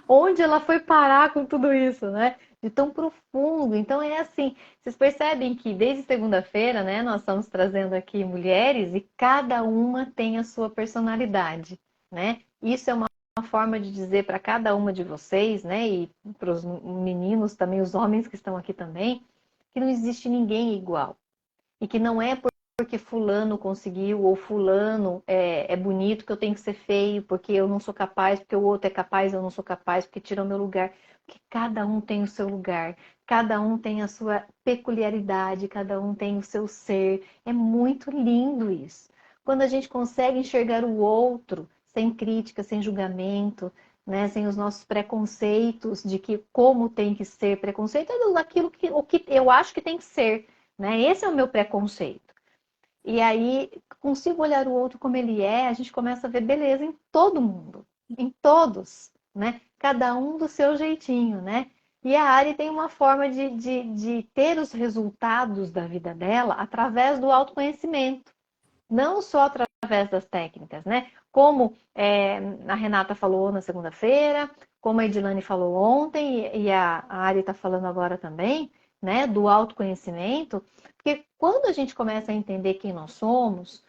onde ela foi parar com tudo isso, né? De tão profundo. Então é assim, vocês percebem que desde segunda-feira, né, nós estamos trazendo aqui mulheres e cada uma tem a sua personalidade, né? Isso é uma forma de dizer para cada uma de vocês, né, e para os meninos também, os homens que estão aqui também, que não existe ninguém igual. E que não é porque fulano conseguiu, ou fulano é bonito que eu tenho que ser feio, porque eu não sou capaz, porque o outro é capaz, eu não sou capaz, porque tira o meu lugar. Porque cada um tem o seu lugar, cada um tem a sua peculiaridade, cada um tem o seu ser. É muito lindo isso. Quando a gente consegue enxergar o outro sem crítica, sem julgamento, né, sem os nossos preconceitos de que como tem que ser, preconceito é daquilo que, o que eu acho que tem que ser, né? Esse é o meu preconceito. E aí consigo olhar o outro como ele é, a gente começa a ver beleza em todo mundo, em todos, né? Cada um do seu jeitinho, né? E a Ari tem uma forma de ter os resultados da vida dela através do autoconhecimento, não só através das técnicas, né? Como a Renata falou na segunda-feira, como a Edilane falou ontem, e a Ari está falando agora também, né? Do autoconhecimento, porque quando a gente começa a entender quem nós somos,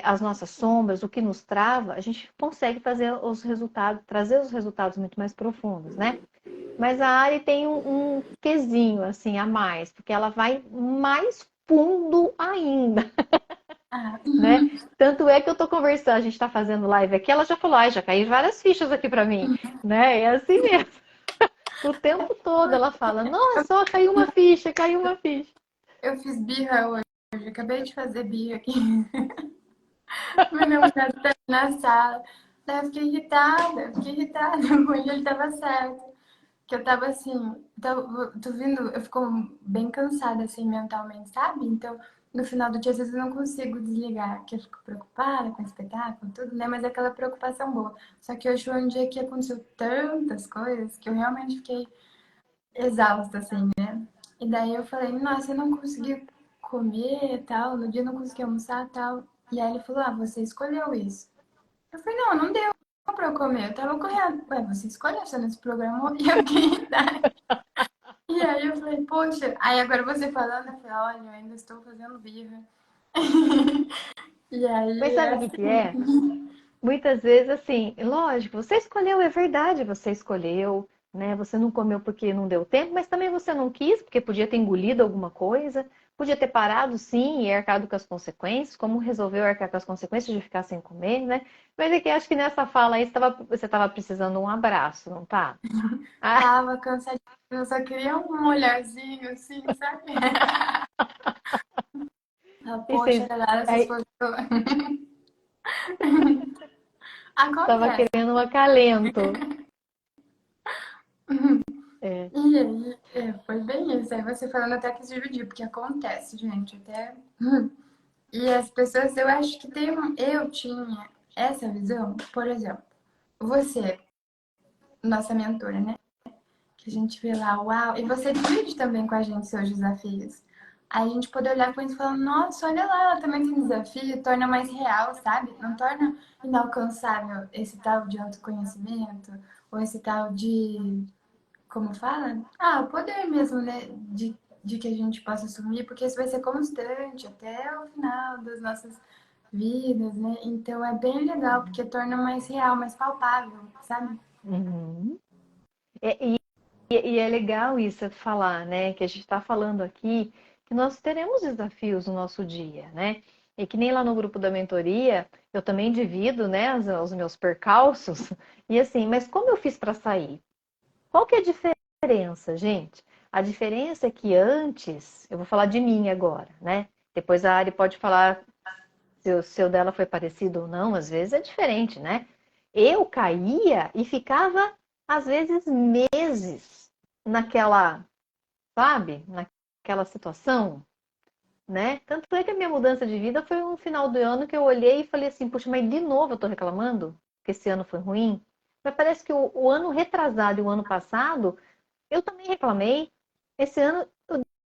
as nossas sombras, o que nos trava, a gente consegue fazer os resultados, trazer os resultados muito mais profundos, né? Mas a Ari tem um quesinho assim a mais, porque ela vai mais fundo ainda, Ah, né? Tanto é que eu tô conversando, a gente tá fazendo live aqui, ela já falou, ai, já caíram várias fichas aqui para mim, né? É assim mesmo. O tempo todo ela fala, nossa, só caiu uma ficha, caiu uma ficha. eu fiz birra hoje, acabei de fazer birra aqui. Meu namorado tá na sala. Daí eu fiquei irritada, porque ele tava certo. Que eu tava assim, tô vindo, eu fico bem cansada assim mentalmente, sabe? Então, no final do dia, às vezes eu não consigo desligar, que eu fico preocupada com o espetáculo, tudo, né? Mas é aquela preocupação boa. Só que hoje foi um dia que aconteceu tantas coisas que eu realmente fiquei exausta, assim, né? E daí eu falei, nossa, eu não consegui comer e tal, no dia eu não consegui almoçar e tal. E aí ele falou, ah, você escolheu isso. Eu falei, não, não deu pra eu comer, eu tava correndo. Ué, você escolheu, você não se programou? E eu fiquei irritada. E aí eu falei, poxa, aí agora você falando, eu falei, olha, eu ainda estou fazendo birra. E Mas aí é sabe o que que assim. é? Muitas vezes, assim, lógico, você escolheu, é verdade, você escolheu, né? Você não comeu porque não deu tempo, mas também você não quis, porque podia ter engolido alguma coisa, podia ter parado, sim, e arcado com as consequências, como resolveu arcar com as consequências de ficar sem comer, né? Mas é que acho que nessa fala aí você estava precisando de um abraço, não tá? Ah, Tava cansadinha, eu só queria um olharzinho, assim, sabe? Ah, e poxa, vocês galera, vocês aí foram. estava Acontece. querendo um acalento. É. E aí, foi bem isso. Aí você falando até que se dividir, porque acontece, gente, até. E as pessoas, eu acho que tem eu tinha essa visão, por exemplo, você, nossa mentora, né? Que a gente vê lá, uau, e você divide também com a gente seus desafios. Aí a gente poder olhar com isso e falar, nossa, olha lá, ela também tem desafio, torna mais real, sabe? Não torna inalcançável esse tal de autoconhecimento, ou esse tal de, como fala? Ah, o poder mesmo, né? De que a gente possa assumir, porque isso vai ser constante até o final das nossas vidas, né? Então é bem legal, porque torna mais real, mais palpável, sabe? Uhum. E é legal isso falar, né? Que a gente está falando aqui que nós teremos desafios no nosso dia, né? E que nem lá no grupo da mentoria, eu também divido, né, os meus percalços. E assim, mas como eu fiz para sair? Qual que é a diferença, gente? A diferença é que antes, eu vou falar de mim agora, né? Depois a Ari pode falar se o seu dela foi parecido ou não, às vezes é diferente, né? Eu caía e ficava, às vezes, meses naquela, sabe? Naquela situação, né? Tanto é que a minha mudança de vida foi no final do ano que eu olhei e falei assim, puxa, mas de novo eu tô reclamando que esse ano foi ruim? Mas parece que o ano retrasado e o ano passado, eu também reclamei. Esse ano,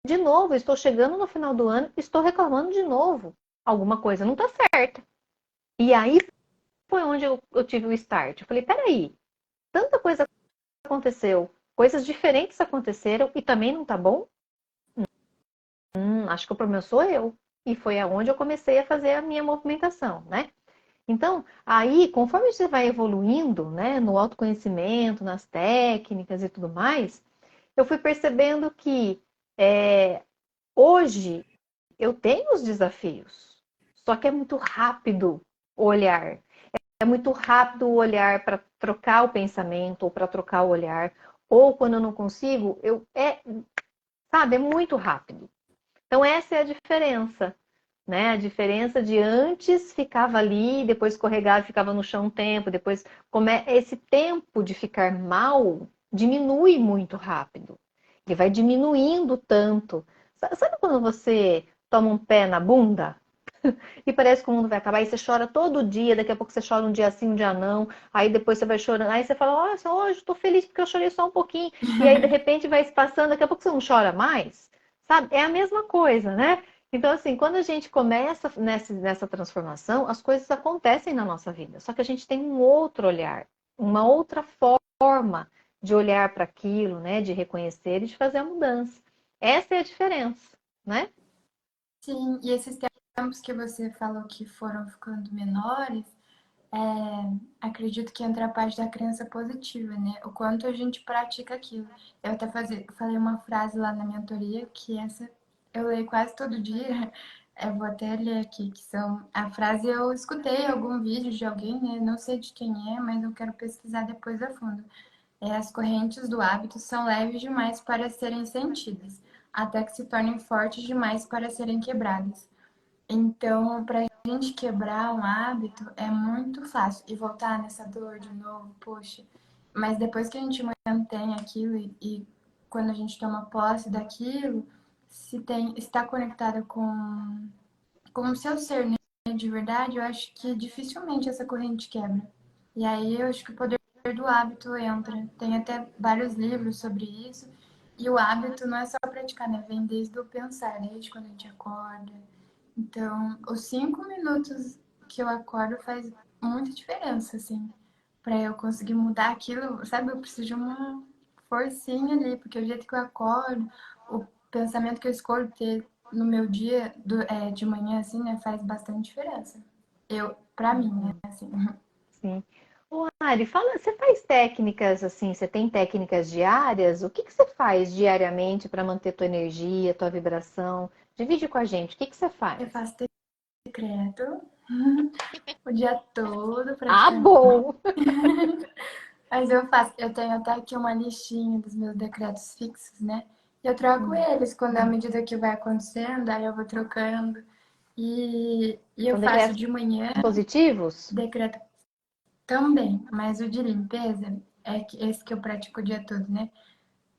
de novo, estou chegando no final do ano, estou reclamando de novo. Alguma coisa não tá certa. E aí foi onde eu tive o start. Eu falei, peraí, tanta coisa aconteceu, coisas diferentes aconteceram e também não tá bom? Acho que o problema sou eu. E foi aonde eu comecei a fazer a minha movimentação, né? Então, aí, conforme você vai evoluindo, né, no autoconhecimento, nas técnicas e tudo mais, eu fui percebendo que hoje eu tenho os desafios. Só que é muito rápido o olhar. É muito rápido o olhar para trocar o pensamento ou para trocar o olhar. Ou quando eu não consigo, sabe, é muito rápido. Então essa é a diferença, né? A diferença de antes ficava ali, depois escorregava, ficava no chão um tempo, depois esse tempo de ficar mal diminui muito rápido. Ele vai diminuindo tanto. Sabe quando você toma um pé na bunda? E parece que o mundo vai acabar, aí você chora todo dia, daqui a pouco você chora um dia sim, um dia não, aí depois você vai chorando, aí você fala, nossa, hoje eu tô feliz porque eu chorei só um pouquinho, e aí de repente vai se passando, daqui a pouco você não chora mais, sabe? É a mesma coisa, né? Então, assim, quando a gente começa nessa transformação, as coisas acontecem na nossa vida, só que a gente tem um outro olhar, uma outra forma de olhar para aquilo, né? De reconhecer e de fazer a mudança. Essa é a diferença, né? Sim, e esses tempos que você falou que foram ficando menores, acredito que entra a parte da crença positiva, né? O quanto a gente pratica aquilo. Eu até falei uma frase lá na mentoria, que essa eu leio quase todo dia. Eu vou até ler aqui, que são... A frase eu escutei em algum vídeo de alguém, né? Não sei de quem é, mas eu quero pesquisar depois a fundo. As correntes do hábito são leves demais para serem sentidas, até que se tornem fortes demais para serem quebradas. Então, para a gente quebrar um hábito é muito fácil. E voltar nessa dor de novo, poxa. Mas depois que a gente mantém aquilo e quando a gente toma posse daquilo, se tem, está conectada com o seu ser, né, de verdade, eu acho que dificilmente essa corrente quebra. E aí eu acho que o poder do hábito entra. Tem até vários livros sobre isso. E o hábito não é só praticar, né? Vem desde o pensar, desde quando a gente acorda. Então, os 5 minutos que eu acordo faz muita diferença, assim, para eu conseguir mudar aquilo, sabe? Eu preciso de uma forcinha ali, porque o jeito que eu acordo, o pensamento que eu escolho ter no meu dia de manhã, assim, né, faz bastante diferença. Pra mim, né, Uhum. assim. Sim. Ô, Ari, fala, você faz técnicas assim, você tem técnicas diárias? O que que você faz diariamente para manter tua energia, tua vibração? Divide com a gente, o que que você Eu faz? faço decreto o dia todo, Ah, praticamente. bom! Mas eu tenho até aqui uma listinha dos meus decretos fixos, né? E eu troco Hum. eles quando à medida que vai acontecendo, aí eu vou trocando. E eu São faço decretos de manhã positivos? decreto também, mas o de limpeza é esse que eu pratico o dia todo, né?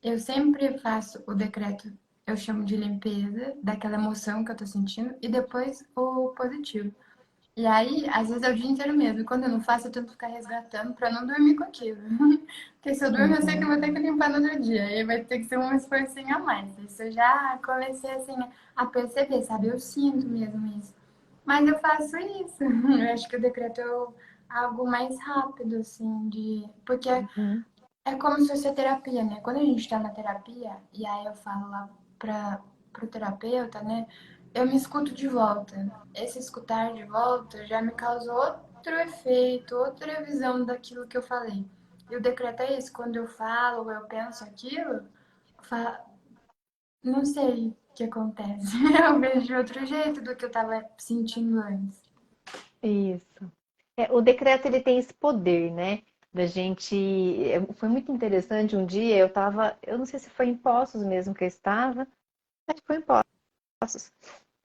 Eu sempre faço o decreto, eu chamo de limpeza, daquela emoção que eu tô sentindo, e depois o positivo. E aí, às vezes é o dia inteiro mesmo. E quando eu não faço, eu tento ficar resgatando pra não dormir com aquilo. Porque se eu durmo, eu sei que eu Uhum. vou ter que limpar no outro dia. Aí vai ter que ser um esforcinho a mais. Isso eu já comecei assim a perceber, sabe? Eu sinto mesmo isso. Mas eu faço isso. Eu acho que o decreto é algo mais rápido, assim, de. Porque Uhum. é como se fosse a terapia, né? Quando a gente tá na terapia, e aí eu falo lá pro terapeuta, né? Eu me escuto de volta. Esse escutar de volta já me causou outro efeito, outra visão daquilo que eu falei. E o decreto é isso, quando eu falo ou eu penso aquilo, fa- não sei o que acontece. Eu vejo de outro jeito do que eu tava sentindo antes. Isso. O decreto ele tem esse poder, né? Da gente. Foi muito interessante um dia, eu não sei se foi em Poços mesmo que eu estava, acho que foi em Poços.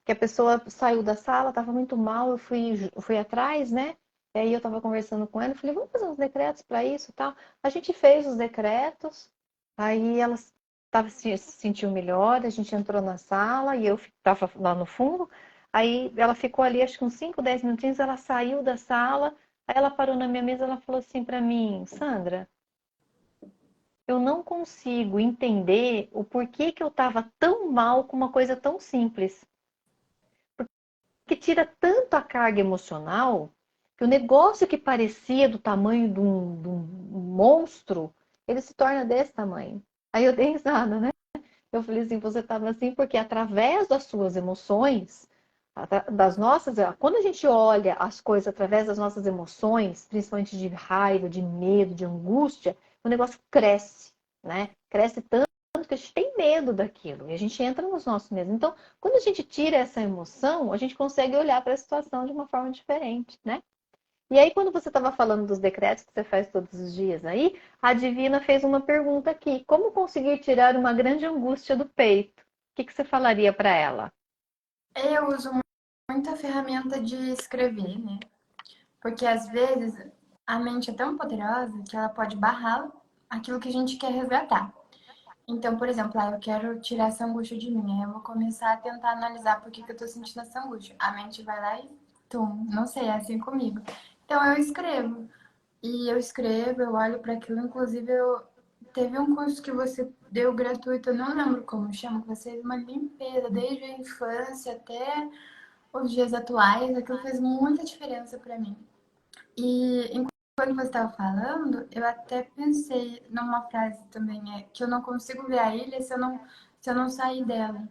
Que a pessoa saiu da sala, estava muito mal, eu fui atrás, né? E aí eu estava conversando com ela, falei, vamos fazer uns decretos para isso e tal. A gente fez os decretos, aí ela se sentiu melhor, a gente entrou na sala e eu estava lá no fundo. Aí ela ficou ali, acho que uns 5, 10 minutinhos, ela saiu da sala, aí ela parou na minha mesa, ela falou assim para mim, Sandra, eu não consigo entender o porquê que eu estava tão mal com uma coisa tão simples. Que tira tanto a carga emocional que o negócio que parecia do tamanho de um monstro, ele se torna desse tamanho. Aí eu dei risada, né? Eu falei assim, você estava assim porque através das suas emoções, das nossas, quando a gente olha as coisas através das nossas emoções, principalmente de raiva, de medo, de angústia, o negócio cresce, né? Cresce tanto que porque a gente tem medo daquilo e a gente entra nos nossos medos. Então, quando a gente tira essa emoção, a gente consegue olhar para a situação de uma forma diferente, né? E aí, quando você estava falando dos decretos que você faz todos os dias aí, a Divina fez uma pergunta aqui: como conseguir tirar uma grande angústia do peito? O que você falaria para ela? Eu uso muito a ferramenta de escrever, né? Porque às vezes a mente é tão poderosa que ela pode barrar aquilo que a gente quer resgatar. Então, por exemplo, eu quero tirar essa angústia de mim. Aí eu vou começar a tentar analisar por que eu tô sentindo essa angústia. A mente vai lá e, tum, não sei, é assim comigo. Então eu escrevo. E eu escrevo, eu olho para aquilo. Inclusive, teve um curso que você deu gratuito, eu não lembro como chama, que você fez uma limpeza desde a infância até os dias atuais. Aquilo fez muita diferença para mim. E enquanto você estava falando, eu até pensei numa frase também, que eu não consigo ver a ilha se eu não sair dela.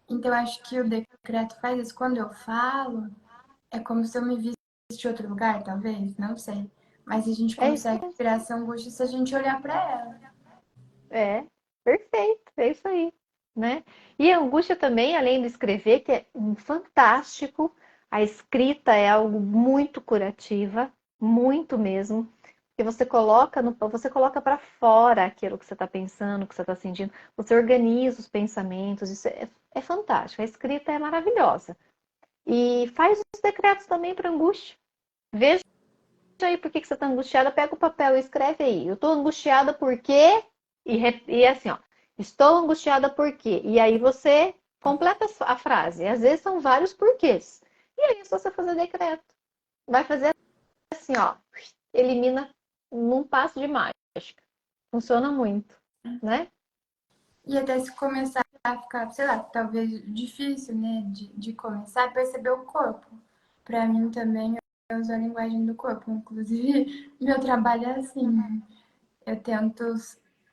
Então, acho que o decreto faz isso. Quando eu falo, é como se eu me visse de outro lugar, talvez, não sei. Mas a gente É isso consegue mesmo. tirar essa angústia se a gente olhar para ela. É, perfeito, é isso aí, né? E a angústia também, além do escrever, que é um fantástico, a escrita é algo muito curativa, muito mesmo, porque você coloca para fora aquilo que você está pensando, que você está sentindo, você organiza os pensamentos, isso é fantástico. A escrita é maravilhosa. E faz os decretos também para angústia. Veja aí por que você está angustiada, pega o papel e escreve aí. Eu estou angustiada por quê? E assim, ó, estou angustiada por quê? E aí você completa a frase. Às vezes são vários porquês. E aí é só você fazer decreto. Vai fazer assim, ó, elimina num passo de mágica. Funciona muito, né? E até se começar a ficar, sei lá, talvez difícil, né, de começar a perceber o corpo. Para mim também, eu uso a linguagem do corpo. Inclusive, meu trabalho é assim. Eu tento.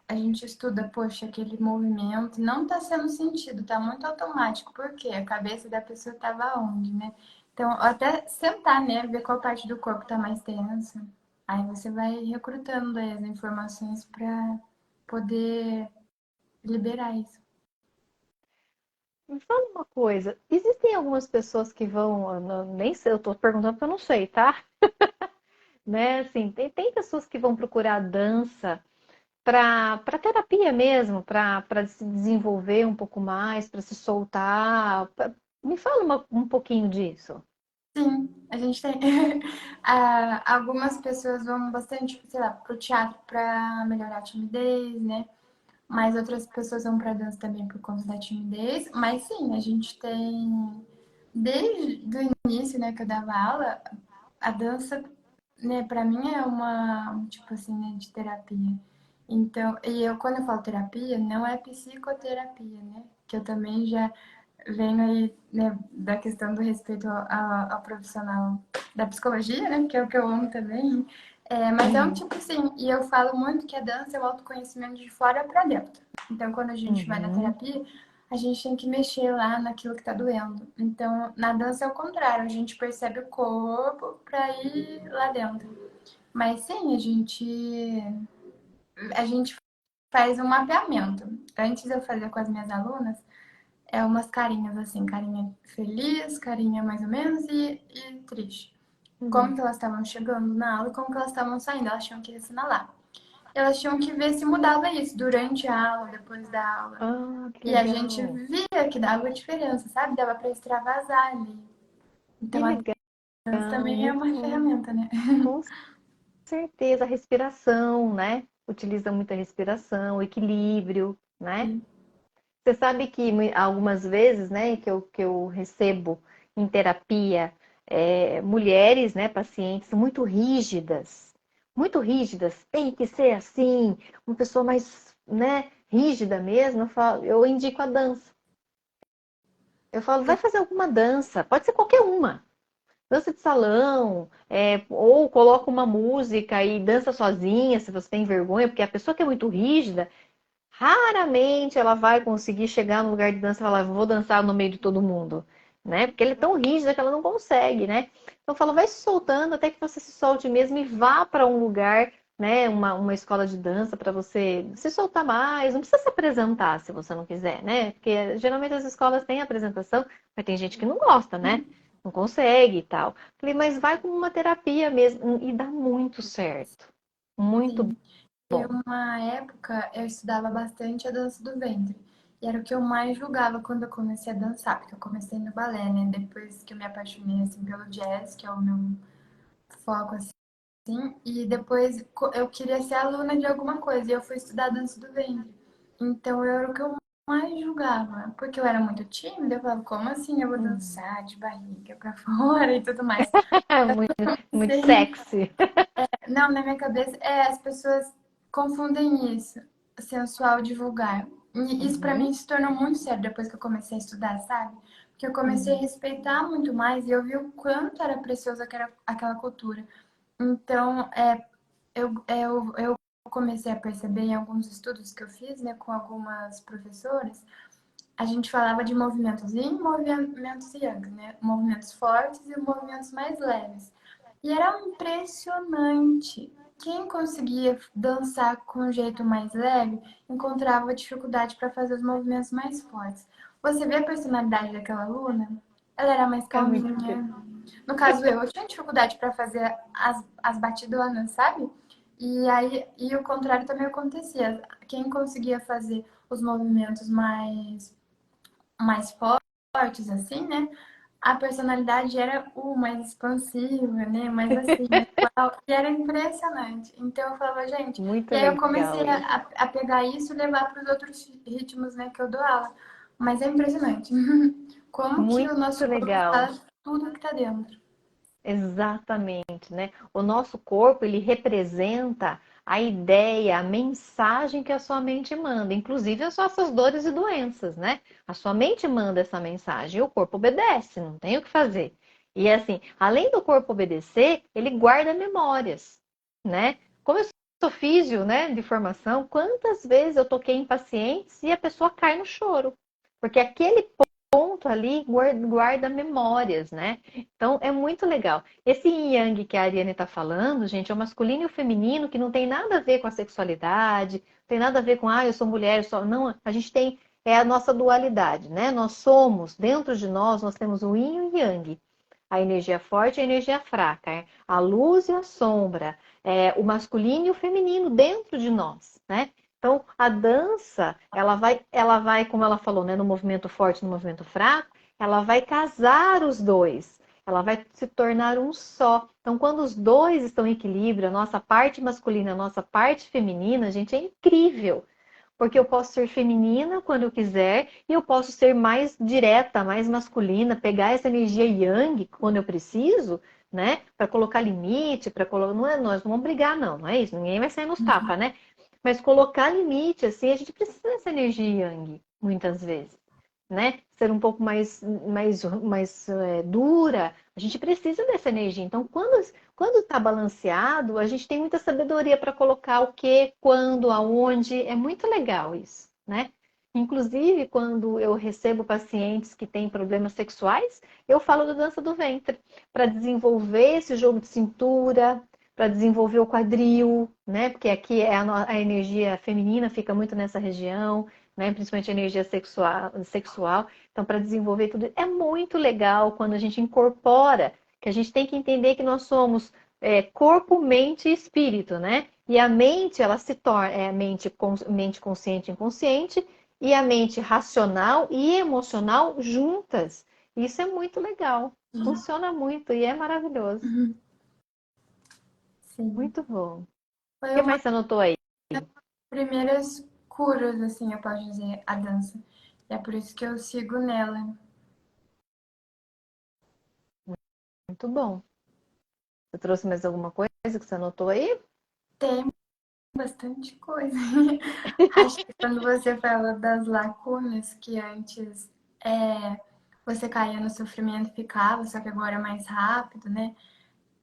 A gente estuda, poxa, aquele movimento não está sendo sentido, está muito automático. Por quê? A cabeça da pessoa estava onde, né? Então, até sentar, né? Ver qual parte do corpo está mais tensa. Aí você vai recrutando as informações para poder liberar isso. Me fala uma coisa, existem algumas pessoas que vão, nem sei, eu estou perguntando porque eu não sei, tá? Né, assim, tem pessoas que vão procurar dança para terapia mesmo, para se desenvolver um pouco mais, para se soltar. Me fala um pouquinho disso. Sim, a gente tem. Algumas pessoas vão bastante, sei lá, pro teatro para melhorar a timidez, né? Mas outras pessoas vão para dança também por conta da timidez. Mas sim, a gente tem, desde o início, né, que eu dava aula, a dança, né, para mim é uma, tipo assim, né, de terapia. Então, e eu, quando eu falo terapia, não é psicoterapia, né? Que eu também já venho aí, né, da questão do respeito ao profissional da psicologia, né? Que é o que eu amo também. Mas é um Uhum, tipo assim, e eu falo muito que a dança é o autoconhecimento de fora para dentro. Então, quando a gente vai na uhum. terapia, a gente tem que mexer lá naquilo que está doendo. Então, na dança é o contrário, a gente percebe o corpo para ir lá dentro. Mas sim, a gente faz um mapeamento. Antes eu fazia com as minhas alunas, umas carinhas assim, carinha feliz, carinha mais ou menos e triste. Como Uhum. que elas estavam chegando na aula e como que elas estavam saindo. Elas tinham que assinalar. Elas tinham que ver se mudava isso durante a aula, depois da aula. Ah, que E a gente legal. via que dava diferença, sabe? Dava para extravasar ali. Que Então a dança legal, também é muito uma bom. ferramenta, né? Com certeza, a respiração, né? Utiliza muita respiração, equilíbrio, né? Sim. Você sabe que algumas vezes, né, que eu recebo em terapia mulheres, né, pacientes muito rígidas, tem que ser assim, uma pessoa mais, né, rígida mesmo, eu indico a dança. Eu falo, vai fazer alguma dança, pode ser qualquer uma. Dança de salão, ou coloca uma música e dança sozinha, se você tem vergonha, porque a pessoa que é muito rígida, raramente ela vai conseguir chegar no lugar de dança e falar, vou dançar no meio de todo mundo, né? Porque ela é tão rígida que ela não consegue, né? Então fala, vai se soltando até que você se solte mesmo e vá para um lugar né, uma escola de dança para você se soltar mais, não precisa se apresentar se você não quiser, né? Porque geralmente as escolas têm apresentação, mas tem gente que não gosta, né? Não consegue e tal. Falei, mas vai com uma terapia mesmo e dá muito certo. Muito Sim. E bom. uma época eu estudava bastante a dança do ventre. E era o que eu mais julgava quando eu comecei a dançar, porque eu comecei no balé, né? Depois que eu me apaixonei assim pelo jazz, que é o meu foco assim, e depois eu queria ser aluna de alguma coisa, e eu fui estudar dança do ventre. Então eu era o que eu mais julgava, porque eu era muito tímida, eu falava, como assim eu vou Hum. dançar de barriga pra fora e tudo mais. Muito, muito Sim. sexy. Não, na minha cabeça, as pessoas confundem isso, sensual de vulgar. E isso pra Uhum, mim se tornou muito sério depois que eu comecei a estudar, sabe? Porque eu comecei a uhum. respeitar muito mais e eu vi o quanto era preciosa aquela cultura. Então, eu comecei a perceber em alguns estudos que eu fiz, né, com algumas professoras, a gente falava de movimentos yin e movimentos yang, né? Movimentos fortes e movimentos mais leves. E era impressionante. Quem conseguia dançar com um jeito mais leve encontrava dificuldade para fazer os movimentos mais fortes. Você vê a personalidade daquela aluna? Ela era mais É muito calminha. No caso, eu tinha dificuldade para fazer as batidonas, sabe? E aí, e o contrário também acontecia. Quem conseguia fazer os movimentos mais fortes, assim, né? A personalidade era mais expansiva, né? Mais assim, mais igual. E era impressionante. Então eu falava, gente. muito E aí eu legal comecei isso. a pegar isso e levar para os outros ritmos, né? Que eu dou aula. Mas é impressionante. Como que o Muito nosso corpo legal. faz tudo que tá dentro. Exatamente, né? O nosso corpo, ele representa a ideia, a mensagem que a sua mente manda, inclusive as suas dores e doenças, né? A sua mente manda essa mensagem e o corpo obedece, não tem o que fazer. E assim, além do corpo obedecer, ele guarda memórias, né? Como eu sou físio, né, de formação, quantas vezes eu toquei em pacientes e a pessoa cai no choro, porque aquele ponto ali guarda memórias, né? Então é muito legal. Esse yin yang que a Ariane está falando, gente, é o masculino e o feminino que não tem nada a ver com a sexualidade, não tem nada a ver com, eu sou mulher, eu sou. Não, a gente tem, é a nossa dualidade, né? Nós somos, dentro de nós temos o yin e o yang. A energia forte e a energia fraca, a luz e a sombra, o masculino e o feminino dentro de nós, né? Então, a dança, ela vai, como ela falou, né, no movimento forte, no movimento fraco, ela vai casar os dois. Ela vai se tornar um só. Então, quando os dois estão em equilíbrio, a nossa parte masculina, a nossa parte feminina, gente, é incrível. Porque eu posso ser feminina quando eu quiser e eu posso ser mais direta, mais masculina, pegar essa energia yang quando eu preciso, né? Para colocar limite, para colocar. Não é nós, não vamos brigar, não, não é isso. Ninguém vai sair nos tapas, né? Mas colocar limite, assim, a gente precisa dessa energia yang, muitas vezes, né? Ser um pouco mais dura, a gente precisa dessa energia. Então, quando está balanceado, a gente tem muita sabedoria para colocar o que, quando, aonde. É muito legal isso, né? Inclusive, quando eu recebo pacientes que têm problemas sexuais, eu falo da dança do ventre, para desenvolver esse jogo de cintura, para desenvolver o quadril, né? Porque aqui a energia feminina fica muito nessa região, né? Principalmente a energia sexual. Então, para desenvolver tudo, é muito legal quando a gente incorpora, que a gente tem que entender que nós somos corpo, mente e espírito, né? E a mente, ela se torna mente consciente e inconsciente, e a mente racional e emocional juntas. Isso é muito legal. Funciona muito e é maravilhoso. Uhum. Sim. Muito bom. O Foi que uma mais você anotou aí? das primeiras curas, assim, eu posso dizer, a dança. E é por isso que eu sigo nela. Muito bom. Você trouxe mais alguma coisa que você anotou aí? Tem bastante coisa. Acho que quando você fala das lacunas que antes você caía no sofrimento e ficava, só que agora é mais rápido, né?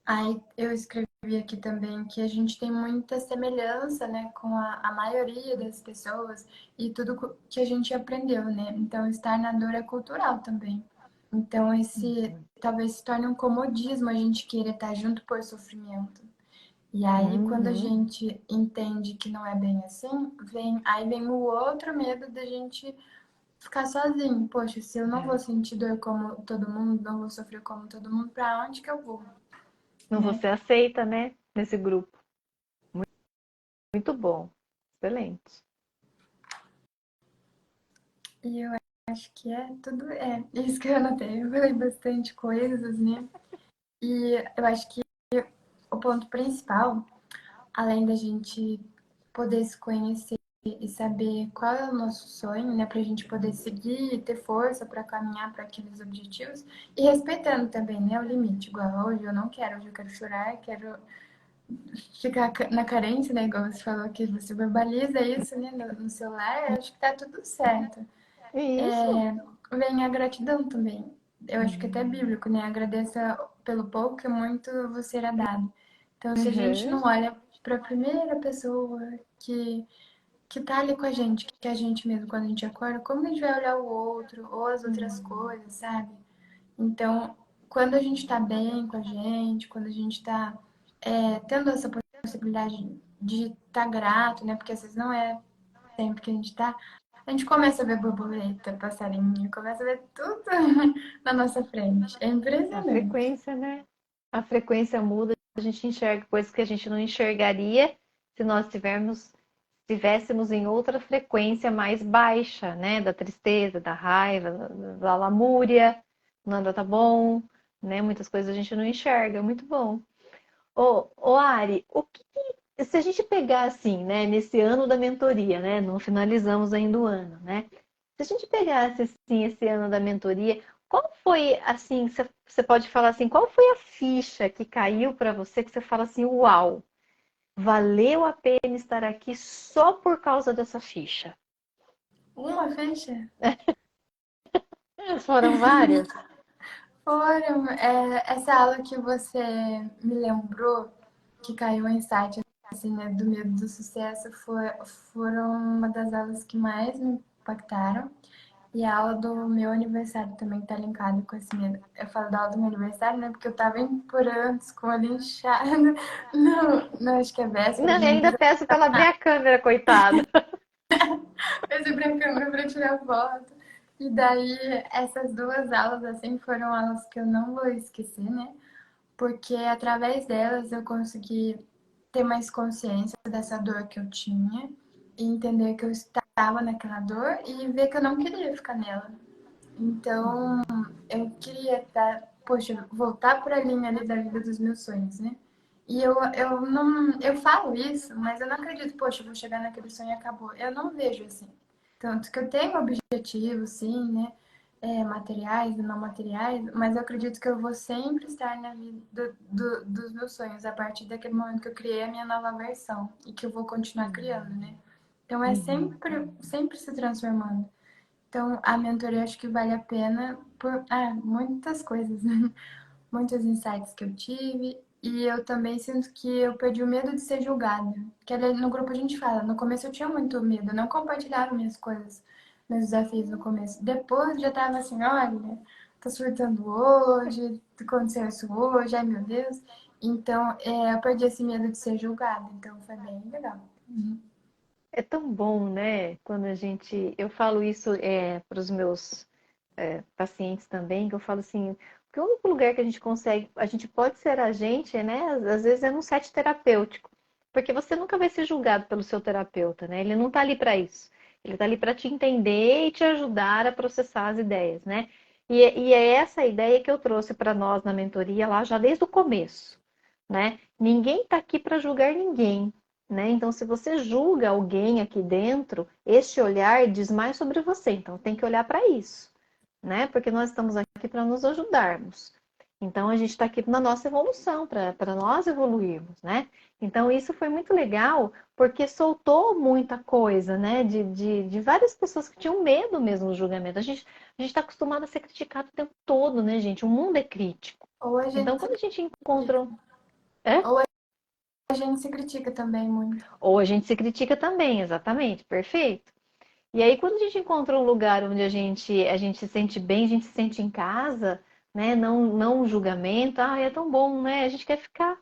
Aí eu escrevi aqui também que a gente tem muita semelhança, né, com a maioria das pessoas e tudo que a gente aprendeu, né? Então, estar na dor é cultural também. Então, esse Uhum. talvez se torne um comodismo a gente querer estar junto por sofrimento. E aí, quando a Uhum. gente entende que não é bem assim, aí vem o outro medo da gente ficar sozinho. Poxa, se eu não vou É. sentir dor como todo mundo, não vou sofrer como todo mundo, pra onde que eu vou, Não né? você aceita, né? Nesse grupo. Muito bom. Excelente. E eu acho que é tudo, isso que eu anotei. Eu falei bastante coisas, né? E eu acho que o ponto principal, além da gente poder se conhecer e saber qual é o nosso sonho, né, para a gente poder seguir e ter força para caminhar para aqueles objetivos e respeitando também, né, o limite. Igual hoje eu não quero, hoje eu quero chorar, quero ficar na carência, né, igual você falou que você verbaliza isso, né, no celular, eu acho que tá tudo certo. Isso. Vem a gratidão também. Eu acho que até é Hum. bíblico, né? Agradeça pelo pouco que muito você será dado. Então, se a gente Uhum. não olha para a primeira pessoa que tá ali com a gente, que é a gente mesmo quando a gente acorda, como a gente vai olhar o outro ou as outras Hum. coisas, sabe? Então, quando a gente tá bem com a gente, quando a gente tá tendo essa possibilidade de estar grato, né? Porque às vezes não é sempre que a gente começa a ver borboleta, passarinho, começa a ver tudo na nossa frente. É A impressionante. frequência, né? A frequência muda, a gente enxerga coisas que a gente não enxergaria se nós estivéssemos em outra frequência mais baixa, né? Da tristeza, da raiva, da lamúria, nada tá bom, né? Muitas coisas a gente não enxerga, muito bom. Ô Ari, se a gente pegar assim, né, nesse ano da mentoria, né? Não finalizamos ainda o ano, né? Se a gente pegasse assim esse ano da mentoria, qual foi assim, você pode falar assim, qual foi a ficha que caiu para você que você fala assim, uau, valeu a pena estar aqui só por causa dessa ficha? Uma fecha? Foram várias? Foram. Essa aula que você me lembrou, que caiu em insight assim, né, do medo do sucesso, foram uma das aulas que mais me impactaram. E a aula do meu aniversário também tá linkada com esse medo. Eu falo da aula do meu aniversário, né? Porque eu tava em prantos, com a olho inchado. Não, não, acho que é véspera Não, de eu não ainda quis peço para ela abrir a câmera, coitada. fazer pra câmera pra tirar foto. E daí, essas duas aulas, assim, foram aulas que eu não vou esquecer, né? Porque através delas eu consegui ter mais consciência dessa dor que eu tinha e entender que eu estava naquela dor e ver que eu não queria ficar nela. Então, eu queria poxa, voltar para a linha ali da vida dos meus sonhos, né? E eu não, eu falo isso, mas eu não acredito, poxa, eu vou chegar naquele sonho e acabou. Eu não vejo assim. Tanto que eu tenho objetivos, sim, né? Materiais e não materiais, mas eu acredito que eu vou sempre estar na vida dos meus sonhos a partir daquele momento que eu criei a minha nova versão e que eu vou continuar criando, né? Então é Uhum. sempre se transformando. Então, a mentoria acho que vale a pena por muitas coisas, né? Muitos insights que eu tive. E eu também sinto que eu perdi o medo de ser julgada. Que ali no grupo a gente fala, no começo eu tinha muito medo, eu não compartilhava minhas coisas, meus desafios no começo. Depois já tava assim, olha, tô surtando hoje, aconteceu isso hoje, ai meu Deus. Então, eu perdi esse medo de ser julgada, então foi bem legal. É tão bom, né? Quando eu falo isso para os meus pacientes também, que eu falo assim, que o único lugar que a gente consegue, a gente pode ser a gente, né? Às vezes é num set terapêutico, porque você nunca vai ser julgado pelo seu terapeuta, né? Ele não tá ali para isso. Ele tá ali para te entender e te ajudar a processar as ideias, né? E é essa ideia que eu trouxe para nós na mentoria lá já desde o começo, né? Ninguém tá aqui para julgar ninguém, né? Então, se você julga alguém aqui dentro, este olhar diz mais sobre você. Então, tem que olhar para isso, né? Porque nós estamos aqui para nos ajudarmos. Então, a gente está aqui na nossa evolução, para nós evoluirmos, né? Então, isso foi muito legal, porque soltou muita coisa, né? De várias pessoas que tinham medo mesmo do julgamento. A gente está acostumado a ser criticado o tempo todo, né, gente? O mundo é crítico. Ou a Então, gente se quando a gente critica, encontra. É? ou a gente se critica também muito. Ou a gente se critica também, exatamente, perfeito. E aí, quando a gente encontra um lugar onde a gente se sente bem, a gente se sente em casa, né? Não um julgamento, é tão bom, né? A gente quer ficar.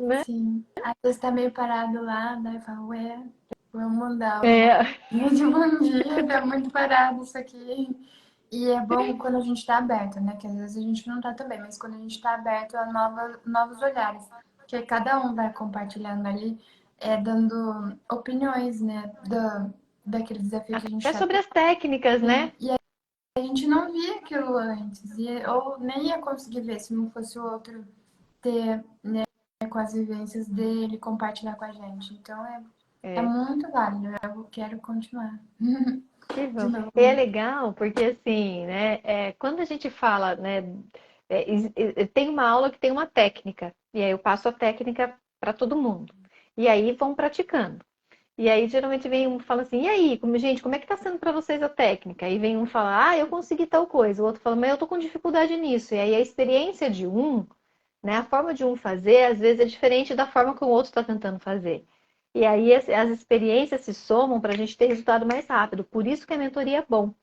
né? Sim. Às vezes tá meio parado lá, daí fala, ué, vamos mandar alguma É, coisa de bom dia, tá muito parado isso aqui. E é bom quando a gente tá aberto, né? Que às vezes a gente não tá também, mas quando a gente tá aberto a novos olhares. Que cada um vai compartilhando ali, dando opiniões, né? Daquele desafio que a gente até tá sobre as técnicas, tendo. né? E a gente não via aquilo antes, ou nem ia conseguir ver se não fosse o outro ter, né, com as vivências dele, compartilhar com a gente. Então é É. muito válido, eu quero continuar. Que De bom. E é novo. legal porque assim, né, quando a gente fala, né, tem uma aula que tem uma técnica, e aí eu passo a técnica para todo mundo. E aí vão praticando. E aí geralmente vem um e fala assim, e aí, gente, como é que tá sendo para vocês a técnica? Aí vem um falar, eu consegui tal coisa. O outro fala, mas eu tô com dificuldade nisso. E aí a experiência de um, né, a forma de um fazer, às vezes é diferente da forma que o outro está tentando fazer. E aí as experiências se somam para a gente ter resultado mais rápido. Por isso que a mentoria é bom.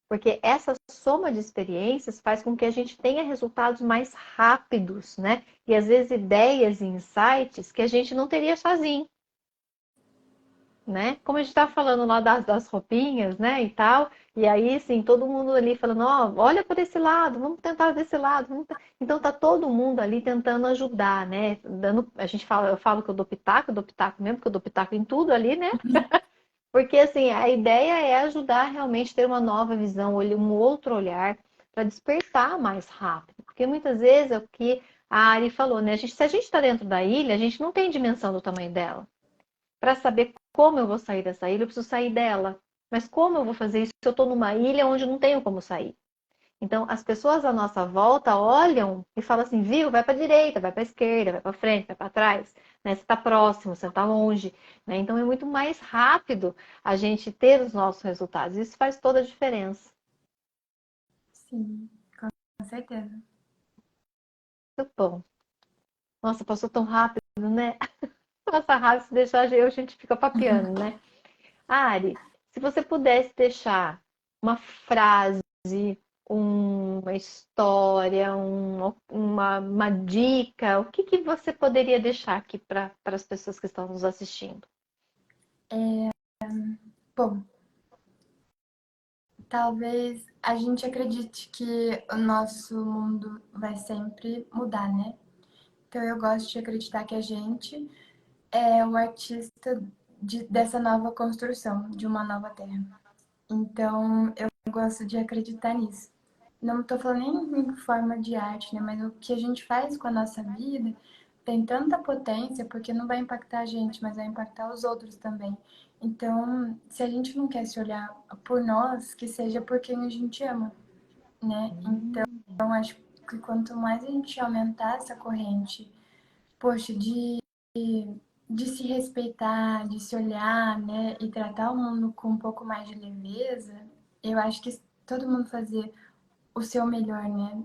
Porque essa soma de experiências faz com que a gente tenha resultados mais rápidos, né? E às vezes ideias e insights que a gente não teria sozinho, né? Como a gente está falando lá das roupinhas, né, e tal, e aí, assim, todo mundo ali falando, ó, olha por esse lado, vamos tentar desse lado. Então tá todo mundo ali tentando ajudar, né? A gente fala, eu falo que eu dou pitaco mesmo, porque eu dou pitaco em tudo ali, né? Porque assim, a ideia é ajudar realmente a ter uma nova visão, um outro olhar para despertar mais rápido. Porque muitas vezes é o que a Ari falou, né? Se a gente está dentro da ilha, a gente não tem dimensão do tamanho dela. Para saber como eu vou sair dessa ilha, eu preciso sair dela. Mas como eu vou fazer isso se eu estou numa ilha onde não tenho como sair? Então, as pessoas à nossa volta olham e falam assim, viu, vai para a direita, vai para a esquerda, vai para frente, vai para trás, né? Você está próximo, você está longe, né? Então, é muito mais rápido a gente ter os nossos resultados. Isso faz toda a diferença. Sim, com certeza. Muito bom. Nossa, passou tão rápido, né? Passa rápido, se deixar a gente fica papiando, né? Ari, se você pudesse deixar uma frase, uma história, uma dica, o que que você poderia deixar aqui para as pessoas que estão nos assistindo? Bom, talvez a gente acredite que o nosso mundo vai sempre mudar, né? Então eu gosto de acreditar que a gente é o artista dessa nova construção, de uma nova terra. Então eu gosto de acreditar nisso. Não estou falando nem em forma de arte, né? Mas o que a gente faz com a nossa vida tem tanta potência, porque não vai impactar a gente, mas vai impactar os outros também. Então, se a gente não quer se olhar por nós, que seja por quem a gente ama, né? Então, acho que quanto mais a gente aumentar essa corrente, poxa, de se respeitar, de se olhar, né? E tratar o mundo com um pouco mais de leveza, eu acho que todo mundo fazer o seu melhor, né?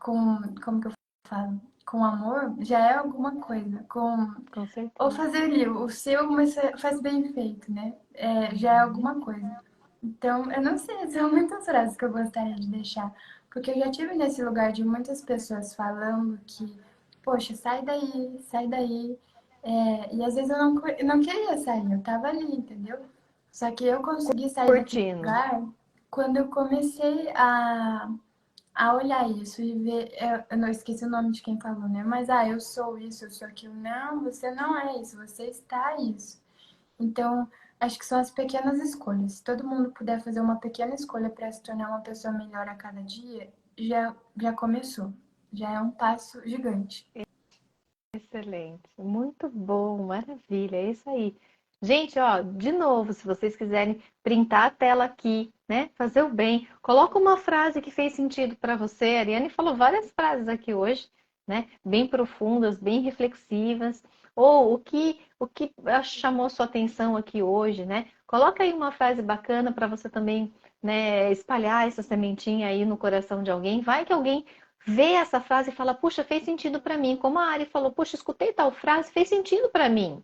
Como que eu falo? Com amor, já é alguma coisa. Com Ou certeza. fazer ali o seu, mas faz bem feito, né? Já é alguma coisa. Então, eu não sei, são muitas frases que eu gostaria de deixar. Porque eu já tive nesse lugar de muitas pessoas falando que, poxa, sai daí, sai daí. E às vezes eu não queria sair, eu tava ali, entendeu? Só que eu consegui sair daquele Curtindo. lugar quando eu comecei a olhar isso e ver. Eu não esqueci o nome de quem falou, né? Mas, eu sou isso, eu sou aquilo. Não, você não é isso, você está isso. Então, acho que são as pequenas escolhas. Se todo mundo puder fazer uma pequena escolha para se tornar uma pessoa melhor a cada dia, já começou. Já é um passo gigante. Excelente, muito bom, maravilha, é isso aí. Gente, ó, de novo, se vocês quiserem printar a tela aqui, né, fazer o bem, coloca uma frase que fez sentido para você. A Ariane falou várias frases aqui hoje, né, bem profundas, bem reflexivas. Ou o que chamou sua atenção aqui hoje, né? Coloca aí uma frase bacana para você também, né, espalhar essa sementinha aí no coração de alguém. Vai que alguém vê essa frase e fala, puxa, fez sentido para mim. Como a Ari falou, puxa, escutei tal frase, fez sentido para mim.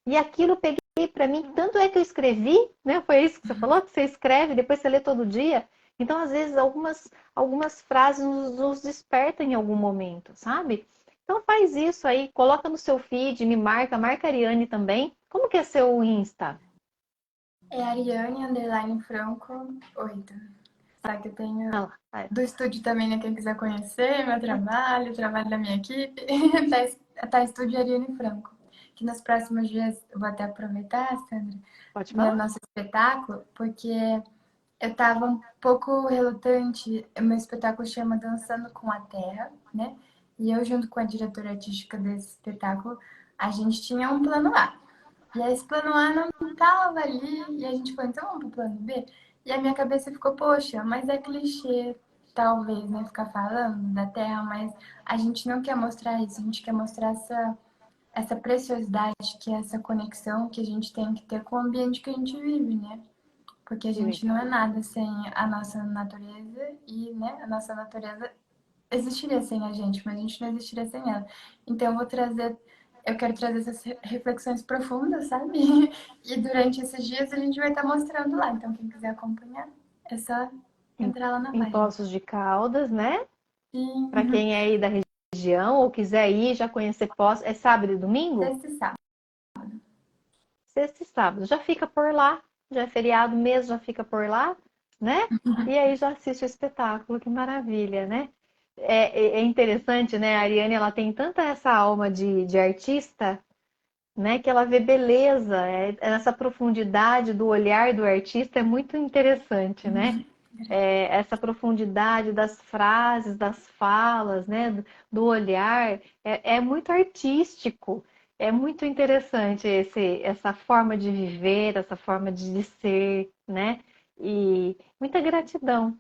E aquilo eu peguei para mim, tanto é que eu escrevi, né? Foi isso que você falou, que você escreve, depois você lê todo dia. Então, às vezes, algumas frases nos despertam em algum momento, sabe? Então, Então faz isso aí, coloca no seu feed, me marca a Ariane também. Como que é seu Insta? É Ariane_Franco 8. Só que eu tenho Ah lá, do estúdio também, né? Quem quiser conhecer meu trabalho, o trabalho da minha equipe, tá Estúdio Ariane Franco. Que nos próximos dias eu vou até aproveitar, Sandra, pode ver o falar? nosso espetáculo, porque eu estava um pouco relutante. O meu espetáculo chama Dançando com a Terra, né? E eu, junto com a diretora artística desse espetáculo, a gente tinha um plano A. E aí esse plano A não estava ali, e a gente falou, então vamos pro plano B? E a minha cabeça ficou, poxa, mas é clichê, talvez, né? Ficar falando da Terra, mas a gente não quer mostrar isso, a gente quer mostrar essa preciosidade, que é essa conexão que a gente tem que ter com o ambiente que a gente vive, né? Porque a Que gente não é legal. nada sem a nossa natureza e, né, a nossa natureza existiria sem a gente, mas a gente não existiria sem ela. Então eu quero trazer essas reflexões profundas, sabe? E durante esses dias a gente vai estar mostrando lá. Então quem quiser acompanhar, é só Em, entrar lá na em página. Poços de Caldas, né? Para E quem é aí da região ou quiser ir já conhecer Poços, é sábado e domingo? sexta e sábado. Sexta e sábado. Já fica por lá, já é feriado mesmo, já fica por lá, né? E aí já assiste o espetáculo, que maravilha, né? É interessante, né? A Ariane, ela tem tanta essa alma de artista, né? Que ela vê beleza, essa profundidade do olhar do artista é muito interessante, né? Essa profundidade das frases, das falas, né? Do olhar, é muito artístico. É muito interessante essa forma de viver, essa forma de ser, né? E muita gratidão.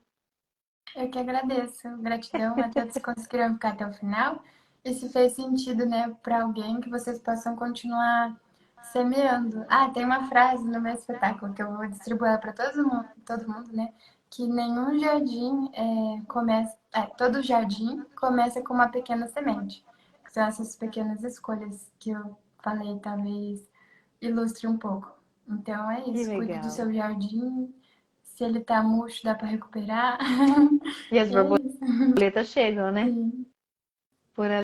Eu que agradeço. Gratidão a todos que conseguiram ficar até o final. E se fez sentido, né, para alguém, que vocês possam continuar semeando. Ah, tem uma frase no meu espetáculo que eu vou distribuir para todo mundo, né? Que nenhum jardim começa. Todo jardim começa com uma pequena semente. Que são essas pequenas escolhas que eu falei, talvez ilustre um pouco. Então é Que isso. Cuide do legal. seu jardim. Se ele tá murcho, dá para recuperar. E as E é isso. borboletas chegam, né? Sim. Por a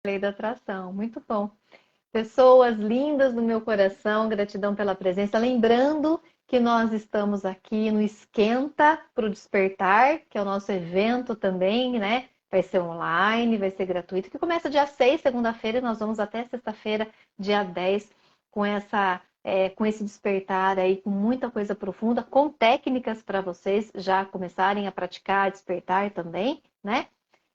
lei da atração. Muito bom. Pessoas lindas do meu coração, gratidão pela presença. Lembrando que nós estamos aqui no Esquenta para o Despertar, que é o nosso evento também, né? Vai ser online, vai ser gratuito, que começa dia 6, segunda-feira, e nós vamos até sexta-feira, dia 10, com esse despertar aí, com muita coisa profunda, com técnicas para vocês já começarem a praticar, despertar também, né?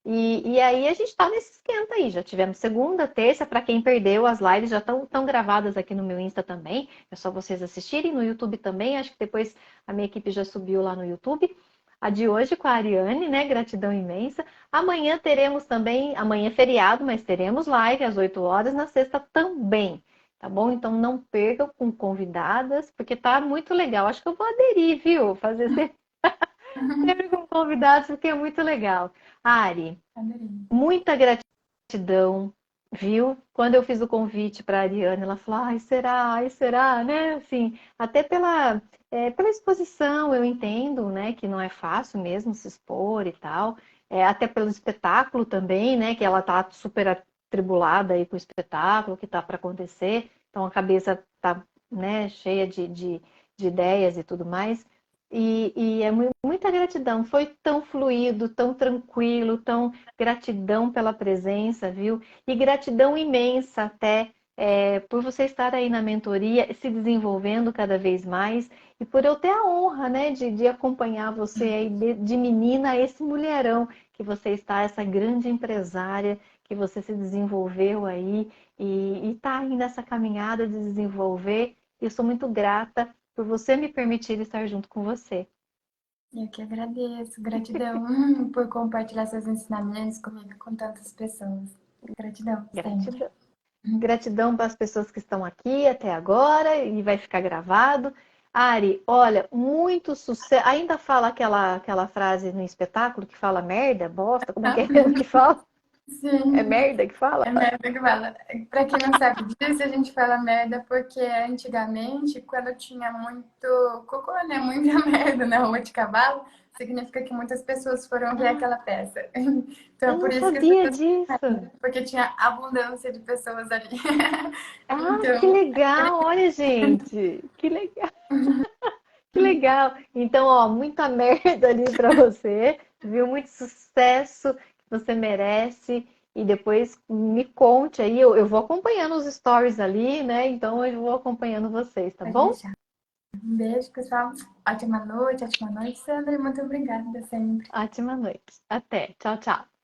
E aí a gente está nesse esquenta aí. Já tivemos segunda, terça. Para quem perdeu, as lives já estão gravadas aqui no meu Insta também. É só vocês assistirem no YouTube também. Acho que depois a minha equipe já subiu lá no YouTube. A de hoje com a Ariane, né? Gratidão imensa. Amanhã teremos também, amanhã é feriado, mas teremos live às 8 horas, na sexta também. Tá bom? Então não percam com convidadas, porque tá muito legal. Acho que eu vou aderir, viu? Fazer sempre com convidados, porque é muito legal. Ari, Adorei. muita gratidão, viu? Quando eu fiz o convite para a Ariane, ela falou: ai, será, né? Assim, até pela exposição, eu entendo, né, que não é fácil mesmo se expor e tal. Até pelo espetáculo também, né, que ela tá super atribulada aí com o espetáculo que tá para acontecer. Então a cabeça tá, né, cheia de ideias e tudo mais. E é muita gratidão. Foi tão fluido, tão tranquilo, tão gratidão pela presença, viu? E gratidão imensa até por você estar aí na mentoria, se desenvolvendo cada vez mais e por eu ter a honra, né, de acompanhar você aí de menina a esse mulherão que você está, essa grande empresária que você se desenvolveu aí e está aí nessa caminhada de desenvolver. Eu sou muito grata por você me permitir estar junto com você. Eu que agradeço. Gratidão por compartilhar seus ensinamentos comigo e com tantas pessoas. Gratidão, sempre. Gratidão. Gratidão para as pessoas que estão aqui até agora e vai ficar gravado. Ari, olha, muito sucesso. Ainda fala aquela frase no espetáculo que fala merda, bosta, como é que é que fala? É Sim. merda que fala? É merda que fala. Pra quem não sabe disso, a gente fala merda porque antigamente, quando tinha muito cocô, né? Muita merda na rua de cavalo, significa que muitas pessoas foram ver Ah, aquela peça. Então é eu por não isso que as sabia pessoas disso. porque tinha abundância de pessoas ali. Ah, que Então, legal! Olha, gente, que legal, que legal. Então, ó, muita merda ali pra você, viu? Muito sucesso que você merece. E depois me conte aí, eu vou acompanhando os stories ali, né? Então eu vou acompanhando vocês, tá pode bom? deixar. Um beijo, pessoal. Ótima noite, Sandra. E muito obrigada sempre. Ótima noite. Até. Tchau, tchau.